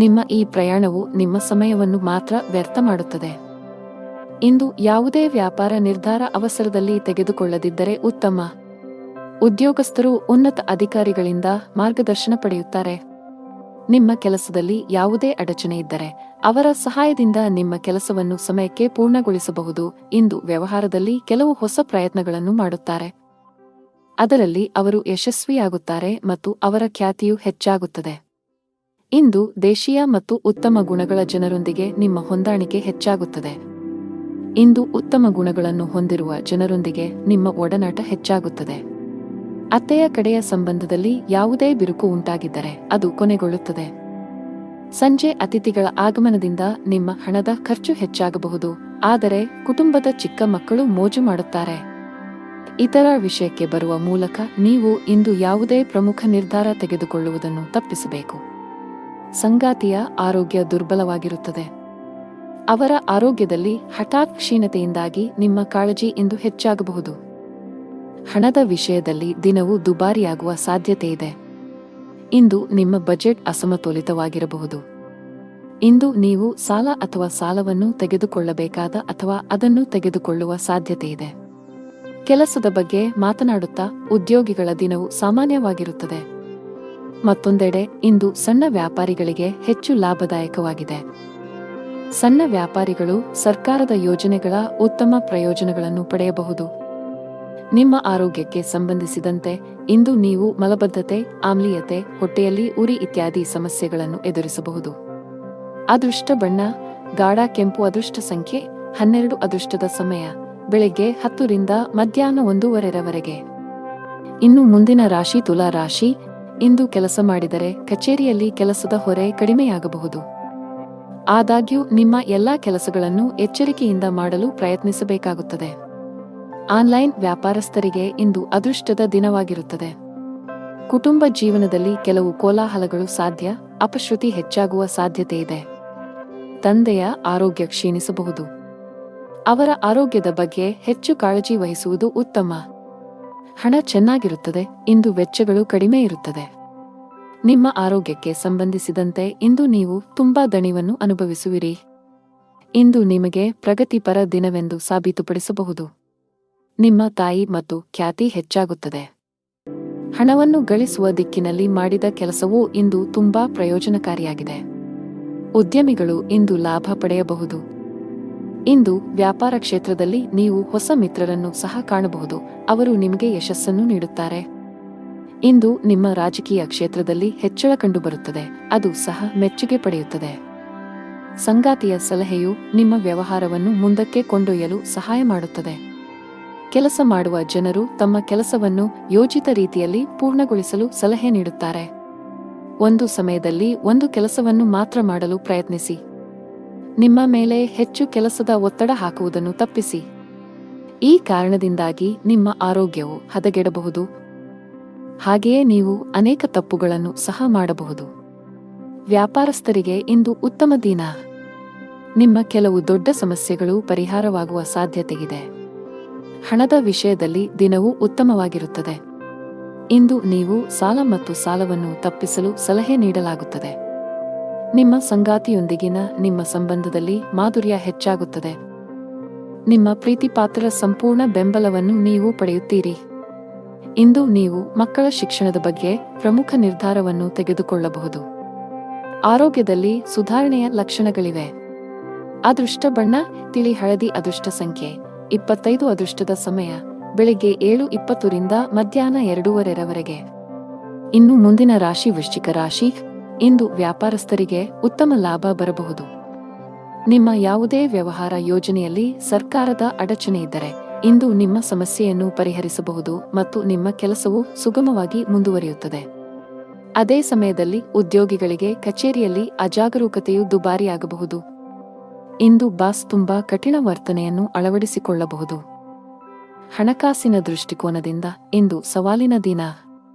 ನಿಮ್ಮ ಈ ಪ್ರಯಾಣವು ನಿಮ್ಮ ಸಮಯವನ್ನು ಮಾತ್ರ ವ್ಯರ್ಥ ಮಾಡುತ್ತದೆ. ಇಂದು ಯಾವುದೇ ವ್ಯಾಪಾರ ನಿರ್ಧಾರ ಅವಸರದಲ್ಲಿ ತೆಗೆದುಕೊಳ್ಳದಿದ್ದರೆ ಉತ್ತಮ. ಉದ್ಯೋಗಸ್ಥರು ಉನ್ನತ ಅಧಿಕಾರಿಗಳಿಂದ ಮಾರ್ಗದರ್ಶನ ಪಡೆಯುತ್ತಾರೆ. ನಿಮ್ಮ ಕೆಲಸದಲ್ಲಿ ಯಾವುದೇ ಅಡಚಣೆ ಇದ್ದರೆ ಅವರ ಸಹಾಯದಿಂದ ನಿಮ್ಮ ಕೆಲಸವನ್ನು ಸಮಯಕ್ಕೆ ಪೂರ್ಣಗೊಳಿಸಬಹುದು. ಇಂದು ವ್ಯವಹಾರದಲ್ಲಿ ಕೆಲವು ಹೊಸ ಪ್ರಯತ್ನಗಳನ್ನು ಮಾಡುತ್ತಾರೆ. ಅದರಲ್ಲಿ ಅವರು ಯಶಸ್ವಿಯಾಗುತ್ತಾರೆ ಮತ್ತು ಅವರ ಖ್ಯಾತಿಯು ಹೆಚ್ಚಾಗುತ್ತದೆ. ಇಂದು ದೇಶೀಯ ಮತ್ತು ಉತ್ತಮ ಗುಣಗಳ ಜನರೊಂದಿಗೆ ನಿಮ್ಮ ಹೊಂದಾಣಿಕೆ ಹೆಚ್ಚಾಗುತ್ತದೆ. ಇಂದು ಉತ್ತಮ ಗುಣಗಳನ್ನು ಹೊಂದಿರುವ ಜನರೊಂದಿಗೆ ನಿಮ್ಮ ಒಡನಾಟ ಹೆಚ್ಚಾಗುತ್ತದೆ. ಅತ್ತೆಯ ಕಡೆಯ ಸಂಬಂಧದಲ್ಲಿ ಯಾವುದೇ ಬಿರುಕು ಉಂಟಾಗಿದ್ದರೆ ಅದು ಕೊನೆಗೊಳ್ಳುತ್ತದೆ. ಸಂಜೆ ಅತಿಥಿಗಳ ಆಗಮನದಿಂದ ನಿಮ್ಮ ಹಣದ ಖರ್ಚು ಹೆಚ್ಚಾಗಬಹುದು. ಆದರೆ ಕುಟುಂಬದ ಚಿಕ್ಕ ಮಕ್ಕಳು ಮೋಜು ಮಾಡುತ್ತಾರೆ. ಇತರ ವಿಷಯಕ್ಕೆ ಬರುವ ಮೂಲಕ ನೀವು ಇಂದು ಯಾವುದೇ ಪ್ರಮುಖ ನಿರ್ಧಾರ ತೆಗೆದುಕೊಳ್ಳುವುದನ್ನು ತಪ್ಪಿಸಬೇಕು. ಸಂಗಾತಿಯ ಆರೋಗ್ಯ ದುರ್ಬಲವಾಗಿರುತ್ತದೆ. ಅವರ ಆರೋಗ್ಯದಲ್ಲಿ ಹಠಾತ್ ಕ್ಷೀಣತೆಯಿಂದಾಗಿ ನಿಮ್ಮ ಕಾಳಜಿ ಇಂದು ಹೆಚ್ಚಾಗಬಹುದು. ಹಣದ ವಿಷಯದಲ್ಲಿ ದಿನವು ದುಬಾರಿಯಾಗುವ ಸಾಧ್ಯತೆಯಿದೆ. ಇಂದು ನಿಮ್ಮ ಬಜೆಟ್ ಅಸಮತೋಲಿತವಾಗಿರಬಹುದು. ಇಂದು ನೀವು ಸಾಲ ಅಥವಾ ಸಾಲವನ್ನು ತೆಗೆದುಕೊಳ್ಳಬೇಕಾದ ಅಥವಾ ಅದನ್ನು ತೆಗೆದುಕೊಳ್ಳುವ ಸಾಧ್ಯತೆಯಿದೆ. ಕೆಲಸದ ಬಗ್ಗೆ ಮಾತನಾಡುತ್ತಾ ಉದ್ಯೋಗಿಗಳ ದಿನವು ಸಾಮಾನ್ಯವಾಗಿರುತ್ತದೆ. ಮತ್ತೊಂದೆಡೆ ಇಂದು ಸಣ್ಣ ವ್ಯಾಪಾರಿಗಳಿಗೆ ಹೆಚ್ಚು ಲಾಭದಾಯಕವಾಗಿದೆ. ಸಣ್ಣ ವ್ಯಾಪಾರಿಗಳು ಸರ್ಕಾರದ ಯೋಜನೆಗಳ ಉತ್ತಮ ಪ್ರಯೋಜನಗಳನ್ನು ಪಡೆಯಬಹುದು. ನಿಮ್ಮ ಆರೋಗ್ಯಕ್ಕೆ ಸಂಬಂಧಿಸಿದಂತೆ ಇಂದು ನೀವು ಮಲಬದ್ಧತೆ, ಆಮ್ಲೀಯತೆ, ಹೊಟ್ಟೆಯಲ್ಲಿ ಉರಿ ಇತ್ಯಾದಿ ಸಮಸ್ಯೆಗಳನ್ನು ಎದುರಿಸಬಹುದು. ಅದೃಷ್ಟ ಬಣ್ಣ ಗಾಢ ಕೆಂಪು. ಅದೃಷ್ಟ ಸಂಖ್ಯೆ 12. ಅದೃಷ್ಟದ ಸಮಯ ಬೆಳಗ್ಗೆ 10 ರಿಂದ ಮಧ್ಯಾಹ್ನ 1:15 ಇನ್ನು ಮುಂದಿನ ರಾಶಿ ತುಲಾ ರಾಶಿ. ಇಂದು ಕೆಲಸ ಮಾಡಿದರೆ ಕಚೇರಿಯಲ್ಲಿ ಕೆಲಸದ ಹೊರೆ ಕಡಿಮೆಯಾಗಬಹುದು. ಆದಾಗ್ಯೂ ನಿಮ್ಮ ಎಲ್ಲಾ ಕೆಲಸಗಳನ್ನು ಎಚ್ಚರಿಕೆಯಿಂದ ಮಾಡಲು ಪ್ರಯತ್ನಿಸಬೇಕಾಗುತ್ತದೆ. ಆನ್ಲೈನ್ ವ್ಯಾಪಾರಸ್ಥರಿಗೆ ಇಂದು ಅದೃಷ್ಟದ ದಿನವಾಗಿರುತ್ತದೆ. ಕುಟುಂಬ ಜೀವನದಲ್ಲಿ ಕೆಲವು ಕೋಲಾಹಲಗಳು ಸಾಧ್ಯ. ಅಪಶ್ರುತಿ ಹೆಚ್ಚಾಗುವ ಸಾಧ್ಯತೆಯಿದೆ. ತಂದೆಯ ಆರೋಗ್ಯ ಕ್ಷೀಣಿಸಬಹುದು. ಅವರ ಆರೋಗ್ಯದ ಬಗ್ಗೆ ಹೆಚ್ಚು ಕಾಳಜಿ ವಹಿಸುವುದು ಉತ್ತಮ. ಹಣ ಚೆನ್ನಾಗಿರುತ್ತದೆ. ಇಂದು ವೆಚ್ಚಗಳು ಕಡಿಮೆ ಇರುತ್ತದೆ. ನಿಮ್ಮ ಆರೋಗ್ಯಕ್ಕೆ ಸಂಬಂಧಿಸಿದಂತೆ ಇಂದು ನೀವು ತುಂಬಾ ದಣಿವನ್ನು ಅನುಭವಿಸುವಿರಿ. ಇಂದು ನಿಮಗೆ ಪ್ರಗತಿಪರ ದಿನವೆಂದು ಸಾಬೀತುಪಡಿಸಬಹುದು. ನಿಮ್ಮ ತಾಯಿ ಮತ್ತು ಖ್ಯಾತಿ ಹೆಚ್ಚಾಗುತ್ತದೆ. ಹಣವನ್ನು ಗಳಿಸುವ ದಿಕ್ಕಿನಲ್ಲಿ ಮಾಡಿದ ಕೆಲಸವೂ ಇಂದು ತುಂಬಾ ಪ್ರಯೋಜನಕಾರಿಯಾಗಿದೆ. ಉದ್ಯಮಿಗಳು ಇಂದು ಲಾಭ ಪಡೆಯಬಹುದು. ಇಂದು ವ್ಯಾಪಾರ ಕ್ಷೇತ್ರದಲ್ಲಿ ನೀವು ಹೊಸ ಮಿತ್ರರನ್ನು ಸಹ ಕಾಣಬಹುದು. ಅವರು ನಿಮಗೆ ಯಶಸ್ಸನ್ನು ನೀಡುತ್ತಾರೆ. ಇಂದು ನಿಮ್ಮ ರಾಜಕೀಯ ಕ್ಷೇತ್ರದಲ್ಲಿ ಹೆಚ್ಚಳ ಕಂಡುಬರುತ್ತದೆ. ಅದು ಸಹ ಮೆಚ್ಚುಗೆ ಪಡೆಯುತ್ತದೆ. ಸಂಗಾತಿಯ ಸಲಹೆಯು ನಿಮ್ಮ ವ್ಯವಹಾರವನ್ನು ಮುಂದಕ್ಕೆ ಕೊಂಡೊಯ್ಯಲು ಸಹಾಯ ಮಾಡುತ್ತದೆ. ಕೆಲಸ ಮಾಡುವ ಜನರು ತಮ್ಮ ಕೆಲಸವನ್ನು ಯೋಜಿತ ರೀತಿಯಲ್ಲಿ ಪೂರ್ಣಗೊಳಿಸಲು ಸಲಹೆ ನೀಡುತ್ತಾರೆ. ಒಂದು ಸಮಯದಲ್ಲಿ ಒಂದು ಕೆಲಸವನ್ನು ಮಾತ್ರ ಮಾಡಲು ಪ್ರಯತ್ನಿಸಿ. ನಿಮ್ಮ ಮೇಲೆ ಹೆಚ್ಚು ಕೆಲಸದ ಒತ್ತಡ ಹಾಕುವುದನ್ನು ತಪ್ಪಿಸಿ. ಈ ಕಾರಣದಿಂದಾಗಿ ನಿಮ್ಮ ಆರೋಗ್ಯವು ಹದಗೆಡಬಹುದು. ಹಾಗೆಯೇ ನೀವು ಅನೇಕ ತಪ್ಪುಗಳನ್ನು ಸಹ ಮಾಡಬಹುದು. ವ್ಯಾಪಾರಸ್ಥರಿಗೆ ಇಂದು ಉತ್ತಮ ದಿನ. ನಿಮ್ಮ ಕೆಲವು ದೊಡ್ಡ ಸಮಸ್ಯೆಗಳು ಪರಿಹಾರವಾಗುವ ಸಾಧ್ಯತೆಯಿದೆ. ಹಣದ ವಿಷಯದಲ್ಲಿ ದಿನವೂ ಉತ್ತಮವಾಗಿರುತ್ತದೆ. ಇಂದು ನೀವು ಸಾಲ ಮತ್ತು ಸಾಲವನ್ನು ತಪ್ಪಿಸಲು ಸಲಹೆ ನೀಡಲಾಗುತ್ತದೆ. ನಿಮ್ಮ ಸಂಗಾತಿಯೊಂದಿಗಿನ ನಿಮ್ಮ ಸಂಬಂಧದಲ್ಲಿ ಮಾಧುರ್ಯ ಹೆಚ್ಚಾಗುತ್ತದೆ. ನಿಮ್ಮ ಪ್ರೀತಿಪಾತ್ರರ ಸಂಪೂರ್ಣ ಬೆಂಬಲವನ್ನು ನೀವು ಪಡೆಯುತ್ತೀರಿ. ಇಂದು ನೀವು ಮಕ್ಕಳ ಶಿಕ್ಷಣದ ಬಗ್ಗೆ ಪ್ರಮುಖ ನಿರ್ಧಾರವನ್ನು ತೆಗೆದುಕೊಳ್ಳಬಹುದು. ಆರೋಗ್ಯದಲ್ಲಿ ಸುಧಾರಣೆಯ ಲಕ್ಷಣಗಳಿವೆ. ಅದೃಷ್ಟ ಬಣ್ಣ ತಿಳಿ ಹಳದಿ. ಅದೃಷ್ಟ ಸಂಖ್ಯೆ 25. ಅದೃಷ್ಟದ ಸಮಯ ಬೆಳಿಗ್ಗೆ 7:20 ರಿಂದ ಮಧ್ಯಾಹ್ನ 2:30 ಇನ್ನು ಮುಂದಿನ ರಾಶಿ ವೃಶ್ಚಿಕ ರಾಶಿ. ಇಂದು ವ್ಯಾಪಾರಸ್ಥರಿಗೆ ಉತ್ತಮ ಲಾಭ ಬರಬಹುದು. ನಿಮ್ಮ ಯಾವುದೇ ವ್ಯವಹಾರ ಯೋಜನೆಯಲ್ಲಿ ಸರ್ಕಾರದ ಅಡಚಣೆ ಇದ್ದರೆ ಇಂದು ನಿಮ್ಮ ಸಮಸ್ಯೆಯನ್ನು ಪರಿಹರಿಸಬಹುದು ಮತ್ತು ನಿಮ್ಮ ಕೆಲಸವು ಸುಗಮವಾಗಿ ಮುಂದುವರಿಯುತ್ತದೆ. ಅದೇ ಸಮಯದಲ್ಲಿ ಉದ್ಯೋಗಿಗಳಿಗೆ ಕಚೇರಿಯಲ್ಲಿ ಅಜಾಗರೂಕತೆಯು ದುಬಾರಿಯಾಗಬಹುದು. ಇಂದು ಬಾಸ್ ತುಂಬಾ ಕಠಿಣ ವರ್ತನೆಯನ್ನು ಅಳವಡಿಸಿಕೊಳ್ಳಬಹುದು. ಹಣಕಾಸಿನ ದೃಷ್ಟಿಕೋನದಿಂದ ಇಂದು ಸವಾಲಿನ ದಿನ.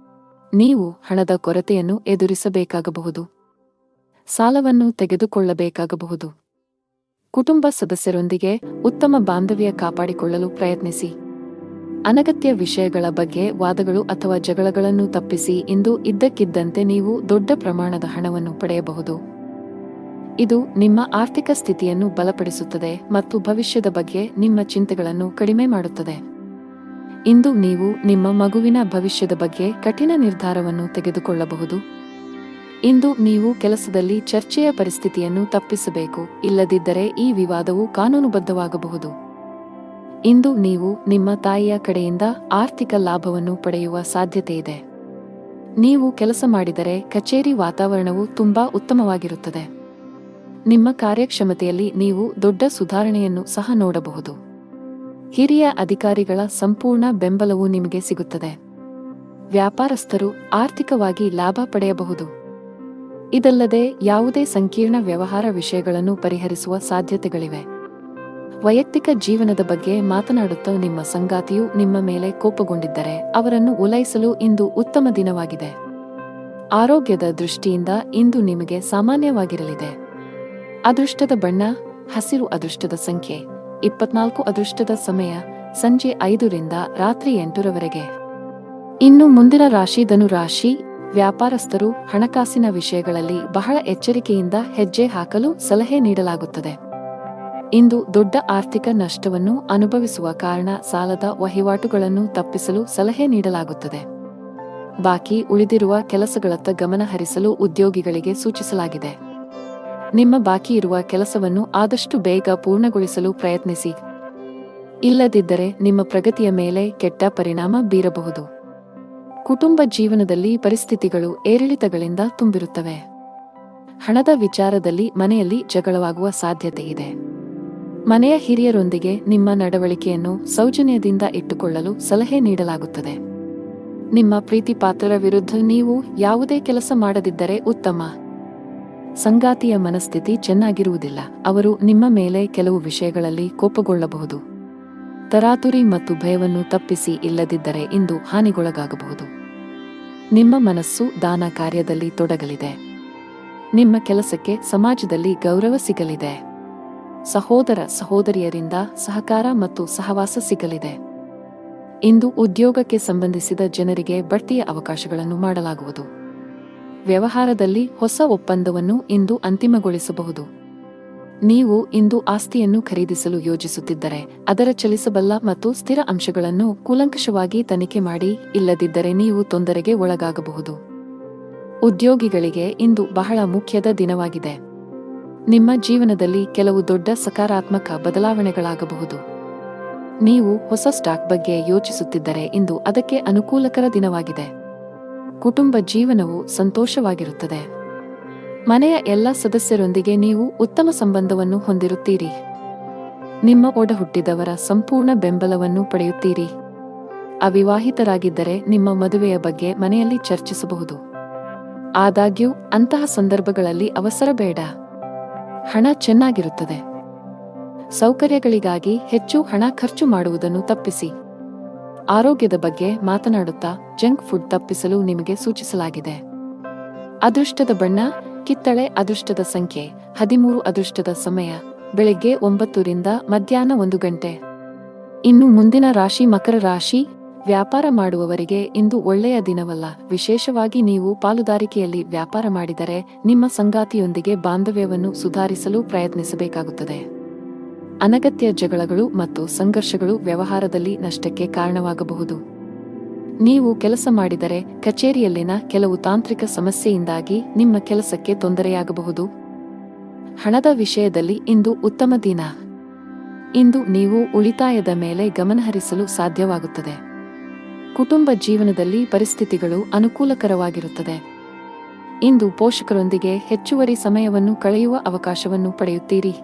ನೀವು ಹಣದ ಕೊರತೆಯನ್ನು ಎದುರಿಸಬೇಕಾಗಬಹುದು. ಸಾಲವನ್ನು ತೆಗೆದುಕೊಳ್ಳಬೇಕಾಗಬಹುದು. ಕುಟುಂಬ ಸದಸ್ಯರೊಂದಿಗೆ ಉತ್ತಮ ಬಾಂಧವ್ಯ ಕಾಪಾಡಿಕೊಳ್ಳಲು ಪ್ರಯತ್ನಿಸಿ. ಅನಗತ್ಯ ವಿಷಯಗಳ ಬಗ್ಗೆ ವಾದಗಳು ಅಥವಾ ಜಗಳಗಳನ್ನು ತಪ್ಪಿಸಿ. ಇಂದು ಇದ್ದಕ್ಕಿದ್ದಂತೆ ನೀವು ದೊಡ್ಡ ಪ್ರಮಾಣದ ಹಣವನ್ನು ಪಡೆಯಬಹುದು. ಇದು ನಿಮ್ಮ ಆರ್ಥಿಕ ಸ್ಥಿತಿಯನ್ನು ಬಲಪಡಿಸುತ್ತದೆ ಮತ್ತು ಭವಿಷ್ಯದ ಬಗ್ಗೆ ನಿಮ್ಮ ಚಿಂತೆಗಳನ್ನು ಕಡಿಮೆ ಮಾಡುತ್ತದೆ. ಇಂದು ನೀವು ನಿಮ್ಮ ಮಗುವಿನ ಭವಿಷ್ಯದ ಬಗ್ಗೆ ಕಠಿಣ ನಿರ್ಧಾರವನ್ನು ತೆಗೆದುಕೊಳ್ಳಬಹುದು. ಇಂದು ನೀವು ಕೆಲಸದಲ್ಲಿ ಚರ್ಚೆಯ ಪರಿಸ್ಥಿತಿಯನ್ನು ತಪ್ಪಿಸಬೇಕು. ಇಲ್ಲದಿದ್ದರೆ ಈ ವಿವಾದವು ಕಾನೂನುಬದ್ಧವಾಗಬಹುದು. ಇಂದು ನೀವು ನಿಮ್ಮ ತಾಯಿಯ ಕಡೆಯಿಂದ ಆರ್ಥಿಕ ಲಾಭವನ್ನು ಪಡೆಯುವ ಸಾಧ್ಯತೆಯಿದೆ. ನೀವು ಕೆಲಸ ಮಾಡಿದರೆ ಕಚೇರಿ ವಾತಾವರಣವು ತುಂಬಾ ಉತ್ತಮವಾಗಿರುತ್ತದೆ. ನಿಮ್ಮ ಕಾರ್ಯಕ್ಷಮತೆಯಲ್ಲಿ ನೀವು ದೊಡ್ಡ ಸುಧಾರಣೆಯನ್ನು ಸಹ ನೋಡಬಹುದು. ಹಿರಿಯ ಅಧಿಕಾರಿಗಳ ಸಂಪೂರ್ಣ ಬೆಂಬಲವು ನಿಮಗೆ ಸಿಗುತ್ತದೆ. ವ್ಯಾಪಾರಸ್ಥರು ಆರ್ಥಿಕವಾಗಿ ಲಾಭ ಪಡೆಯಬಹುದು. ಇದಲ್ಲದೆ ಯಾವುದೇ ಸಂಕೀರ್ಣ ವ್ಯವಹಾರ ವಿಷಯಗಳನ್ನು ಪರಿಹರಿಸುವ ಸಾಧ್ಯತೆಗಳಿವೆ. ವೈಯಕ್ತಿಕ ಜೀವನದ ಬಗ್ಗೆ ಮಾತನಾಡುತ್ತಾ ನಿಮ್ಮ ಸಂಗಾತಿಯು ನಿಮ್ಮ ಮೇಲೆ ಕೋಪಗೊಂಡಿದ್ದರೆ ಅವರನ್ನು ಓಲೈಸಲು ಇಂದು ಉತ್ತಮ ದಿನವಾಗಿದೆ. ಆರೋಗ್ಯದ ದೃಷ್ಟಿಯಿಂದ ಇಂದು ನಿಮಗೆ ಸಾಮಾನ್ಯವಾಗಿರಲಿದೆ. ಅದೃಷ್ಟದ ಬಣ್ಣ ಹಸಿರು. ಅದೃಷ್ಟದ ಸಂಖ್ಯೆ 24. ಅದೃಷ್ಟದ ಸಮಯ ಸಂಜೆ 5 ರಿಂದ ರಾತ್ರಿ 8 ಇನ್ನು ಮುಂದಿನ ರಾಶಿ ಧನು ರಾಶಿ. ವ್ಯಾಪಾರಸ್ಥರು ಹಣಕಾಸಿನ ವಿಷಯಗಳಲ್ಲಿ ಬಹಳ ಎಚ್ಚರಿಕೆಯಿಂದ ಹೆಜ್ಜೆ ಹಾಕಲು ಸಲಹೆ ನೀಡಲಾಗುತ್ತದೆ. ಇಂದು ದೊಡ್ಡ ಆರ್ಥಿಕ ನಷ್ಟವನ್ನು ಅನುಭವಿಸುವ ಕಾರಣ ಸಾಲದ ವಹಿವಾಟುಗಳನ್ನು ತಪ್ಪಿಸಲು ಸಲಹೆ ನೀಡಲಾಗುತ್ತದೆ. ಬಾಕಿ ಉಳಿದಿರುವ ಕೆಲಸಗಳತ್ತ ಗಮನ ಹರಿಸಲು ಉದ್ಯೋಗಿಗಳಿಗೆ ಸೂಚಿಸಲಾಗಿದೆ. ನಿಮ್ಮ ಬಾಕಿ ಇರುವ ಕೆಲಸವನ್ನು ಆದಷ್ಟು ಬೇಗ ಪೂರ್ಣಗೊಳಿಸಲು ಪ್ರಯತ್ನಿಸಿ. ಇಲ್ಲದಿದ್ದರೆ ನಿಮ್ಮ ಪ್ರಗತಿಯ ಮೇಲೆ ಕೆಟ್ಟ ಪರಿಣಾಮ ಬೀರಬಹುದು. ಕುಟುಂಬ ಜೀವನದಲ್ಲಿ ಪರಿಸ್ಥಿತಿಗಳು ಏರಿಳಿತಗಳಿಂದ ತುಂಬಿರುತ್ತವೆ. ಹಣದ ವಿಚಾರದಲ್ಲಿ ಮನೆಯಲ್ಲಿ ಜಗಳವಾಗುವ ಸಾಧ್ಯತೆಯಿದೆ. ಮನೆಯ ಹಿರಿಯರೊಂದಿಗೆ ನಿಮ್ಮ ನಡವಳಿಕೆಯನ್ನು ಸೌಜನ್ಯದಿಂದ ಇಟ್ಟುಕೊಳ್ಳಲು ಸಲಹೆ ನೀಡಲಾಗುತ್ತದೆ. ನಿಮ್ಮ ಪ್ರೀತಿಪಾತ್ರರ ವಿರುದ್ಧ ನೀವು ಯಾವುದೇ ಕೆಲಸ ಮಾಡದಿದ್ದರೆ ಉತ್ತಮ. ಸಂಗಾತಿಯ ಮನಸ್ಥಿತಿ ಚೆನ್ನಾಗಿರುವುದಿಲ್ಲ. ಅವರು ನಿಮ್ಮ ಮೇಲೆ ಕೆಲವು ವಿಷಯಗಳಲ್ಲಿ ಕೋಪಗೊಳ್ಳಬಹುದು. ತರಾತುರಿ ಮತ್ತು ಭಯವನ್ನು ತಪ್ಪಿಸಿ. ಇಲ್ಲದಿದ್ದರೆ ಇಂದು ಹಾನಿಗೊಳಗಾಗಬಹುದು. ನಿಮ್ಮ ಮನಸ್ಸು ದಾನ ಕಾರ್ಯದಲ್ಲಿ ತೊಡಗಲಿದೆ. ನಿಮ್ಮ ಕೆಲಸಕ್ಕೆ ಸಮಾಜದಲ್ಲಿ ಗೌರವ ಸಿಗಲಿದೆ. ಸಹೋದರ ಸಹೋದರಿಯರಿಂದ ಸಹಕಾರ ಮತ್ತು ಸಹವಾಸ ಸಿಗಲಿದೆ. ಇಂದು ಉದ್ಯೋಗಕ್ಕೆ ಸಂಬಂಧಿಸಿದ ಜನರಿಗೆ ಬಡ್ತಿಯ ಅವಕಾಶಗಳನ್ನು ಮಾಡಲಾಗುವುದು. ವ್ಯವಹಾರದಲ್ಲಿ ಹೊಸ ಒಪ್ಪಂದವನ್ನು ಇಂದು ಅಂತಿಮಗೊಳಿಸಬಹುದು. ನೀವು ಇಂದು ಆಸ್ತಿಯನ್ನು ಖರೀದಿಸಲು ಯೋಜಿಸುತ್ತಿದ್ದರೆ ಅದರ ಚಲಿಸಬಲ್ಲ ಮತ್ತು ಸ್ಥಿರ ಅಂಶಗಳನ್ನು ಕೂಲಂಕಷವಾಗಿ ತನಿಖೆ ಮಾಡಿ, ಇಲ್ಲದಿದ್ದರೆ ನೀವು ತೊಂದರೆಗೆ ಒಳಗಾಗಬಹುದು. ಉದ್ಯೋಗಿಗಳಿಗೆ ಇಂದು ಬಹಳ ಮುಖ್ಯದ ದಿನವಾಗಿದೆ. ನಿಮ್ಮ ಜೀವನದಲ್ಲಿ ಕೆಲವು ದೊಡ್ಡ ಸಕಾರಾತ್ಮಕ ಬದಲಾವಣೆಗಳಾಗಬಹುದು. ನೀವು ಹೊಸ ಸ್ಟಾಕ್ ಬಗ್ಗೆ ಯೋಚಿಸುತ್ತಿದ್ದರೆ ಇಂದು ಅದಕ್ಕೆ ಅನುಕೂಲಕರ ದಿನವಾಗಿದೆ. ಕುಟುಂಬ ಜೀವನವು ಸಂತೋಷವಾಗಿರುತ್ತದೆ. ಮನೆಯ ಎಲ್ಲ ಸದಸ್ಯರೊಂದಿಗೆ ನೀವು ಉತ್ತಮ ಸಂಬಂಧವನ್ನು ಹೊಂದಿರುತ್ತೀರಿ. ನಿಮ್ಮ ಒಡಹುಟ್ಟಿದವರ ಸಂಪೂರ್ಣ ಬೆಂಬಲವನ್ನು ಪಡೆಯುತ್ತೀರಿ. ಅವಿವಾಹಿತರಾಗಿದ್ದರೆ ನಿಮ್ಮ ಮದುವೆಯ ಬಗ್ಗೆ ಮನೆಯಲ್ಲಿ ಚರ್ಚಿಸಬಹುದು. ಆದಾಗ್ಯೂ ಅಂತಹ ಸಂದರ್ಭಗಳಲ್ಲಿ ಅವಸರ ಬೇಡ. ಹಣ ಚೆನ್ನಾಗಿರುತ್ತದೆ. ಸೌಕರ್ಯಗಳಿಗಾಗಿ ಹೆಚ್ಚು ಹಣ ಖರ್ಚು ಮಾಡುವುದನ್ನು ತಪ್ಪಿಸಿ. ಆರೋಗ್ಯದ ಬಗ್ಗೆ ಮಾತನಾಡುತ್ತಾ ಜಂಕ್ ಫುಡ್ ತಪ್ಪಿಸಲು ನಿಮಗೆ ಸೂಚಿಸಲಾಗಿದೆ. ಅದೃಷ್ಟದ ಬಣ್ಣ ಕಿತ್ತಳೆ. ಅದೃಷ್ಟದ ಸಂಖ್ಯೆ 13. ಅದೃಷ್ಟದ ಸಮಯ ಬೆಳಗ್ಗೆ 9 ರಿಂದ ಮಧ್ಯಾಹ್ನ 1 ಗಂಟೆ. ಇನ್ನು ಮುಂದಿನ ರಾಶಿ ಮಕರ ರಾಶಿ. ವ್ಯಾಪಾರ ಮಾಡುವವರಿಗೆ ಇಂದು ಒಳ್ಳೆಯ ದಿನವಲ್ಲ. ವಿಶೇಷವಾಗಿ ನೀವು ಪಾಲುದಾರಿಕೆಯಲ್ಲಿ ವ್ಯಾಪಾರ ಮಾಡಿದರೆ ನಿಮ್ಮ ಸಂಗಾತಿಯೊಂದಿಗೆ ಬಾಂಧವ್ಯವನ್ನು ಸುಧಾರಿಸಲು ಪ್ರಯತ್ನಿಸಬೇಕಾಗುತ್ತದೆ. ಅನಗತ್ಯ ಜಗಳಗಳು ಮತ್ತು ಸಂಘರ್ಷಗಳು ವ್ಯವಹಾರದಲ್ಲಿ ನಷ್ಟಕ್ಕೆ ಕಾರಣವಾಗಬಹುದು. ನೀವು ಕೆಲಸ ಮಾಡಿದರೆ ಕಚೇರಿಯಲ್ಲಿನ ಕೆಲವು ತಾಂತ್ರಿಕ ಸಮಸ್ಯೆಯಿಂದಾಗಿ ನಿಮ್ಮ ಕೆಲಸಕ್ಕೆ ತೊಂದರೆಯಾಗಬಹುದು. ಹಣದ ವಿಷಯದಲ್ಲಿ ಇಂದು ಉತ್ತಮ ದಿನ. ಇಂದು ನೀವು ಉಳಿತಾಯದ ಮೇಲೆ ಗಮನಹರಿಸಲು ಸಾಧ್ಯವಾಗುತ್ತದೆ. ಕುಟುಂಬ ಜೀವನದಲ್ಲಿ ಪರಿಸ್ಥಿತಿಗಳು ಅನುಕೂಲಕರವಾಗಿರುತ್ತದೆ. ಇಂದು ಪೋಷಕರೊಂದಿಗೆ ಹೆಚ್ಚುವರಿ ಸಮಯವನ್ನು ಕಳೆಯುವ ಅವಕಾಶವನ್ನು ಪಡೆಯುತ್ತೀರಿ.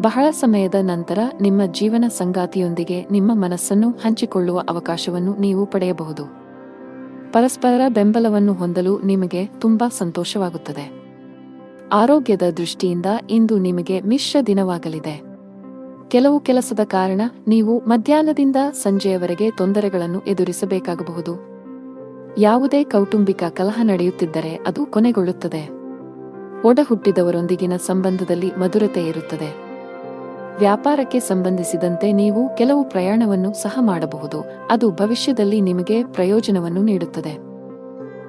ಬಹಳ ಸಮಯದ ನಂತರ ನಿಮ್ಮ ಜೀವನ ಸಂಗಾತಿಯೊಂದಿಗೆ ನಿಮ್ಮ ಮನಸ್ಸನ್ನು ಹಂಚಿಕೊಳ್ಳುವ ಅವಕಾಶವನ್ನು ನೀವು ಪಡೆಯಬಹುದು. ಪರಸ್ಪರ ಬೆಂಬಲವನ್ನು ಹೊಂದಲು ನಿಮಗೆ ತುಂಬಾ ಸಂತೋಷವಾಗುತ್ತದೆ. ಆರೋಗ್ಯದ ದೃಷ್ಟಿಯಿಂದ ಇಂದು ನಿಮಗೆ ಮಿಶ್ರ ದಿನವಾಗಲಿದೆ. ಕೆಲವು ಕೆಲಸದ ಕಾರಣ ನೀವು ಮಧ್ಯಾಹ್ನದಿಂದ ಸಂಜೆಯವರೆಗೆ ತೊಂದರೆಗಳನ್ನು ಎದುರಿಸಬೇಕಾಗಬಹುದು. ಯಾವುದೇ ಕೌಟುಂಬಿಕ ಕಲಹ ನಡೆಯುತ್ತಿದ್ದರೆ ಅದು ಕೊನೆಗೊಳ್ಳುತ್ತದೆ. ಒಡಹುಟ್ಟಿದವರೊಂದಿಗಿನ ಸಂಬಂಧದಲ್ಲಿ ಮಧುರತೆ ಇರುತ್ತದೆ. ವ್ಯಾಪಾರಕ್ಕೆ ಸಂಬಂಧಿಸಿದಂತೆ ನೀವು ಕೆಲವು ಪ್ರಯಾಣವನ್ನು ಸಹ ಮಾಡಬಹುದು. ಅದು ಭವಿಷ್ಯದಲ್ಲಿ ನಿಮಗೆ ಪ್ರಯೋಜನವನ್ನು ನೀಡುತ್ತದೆ.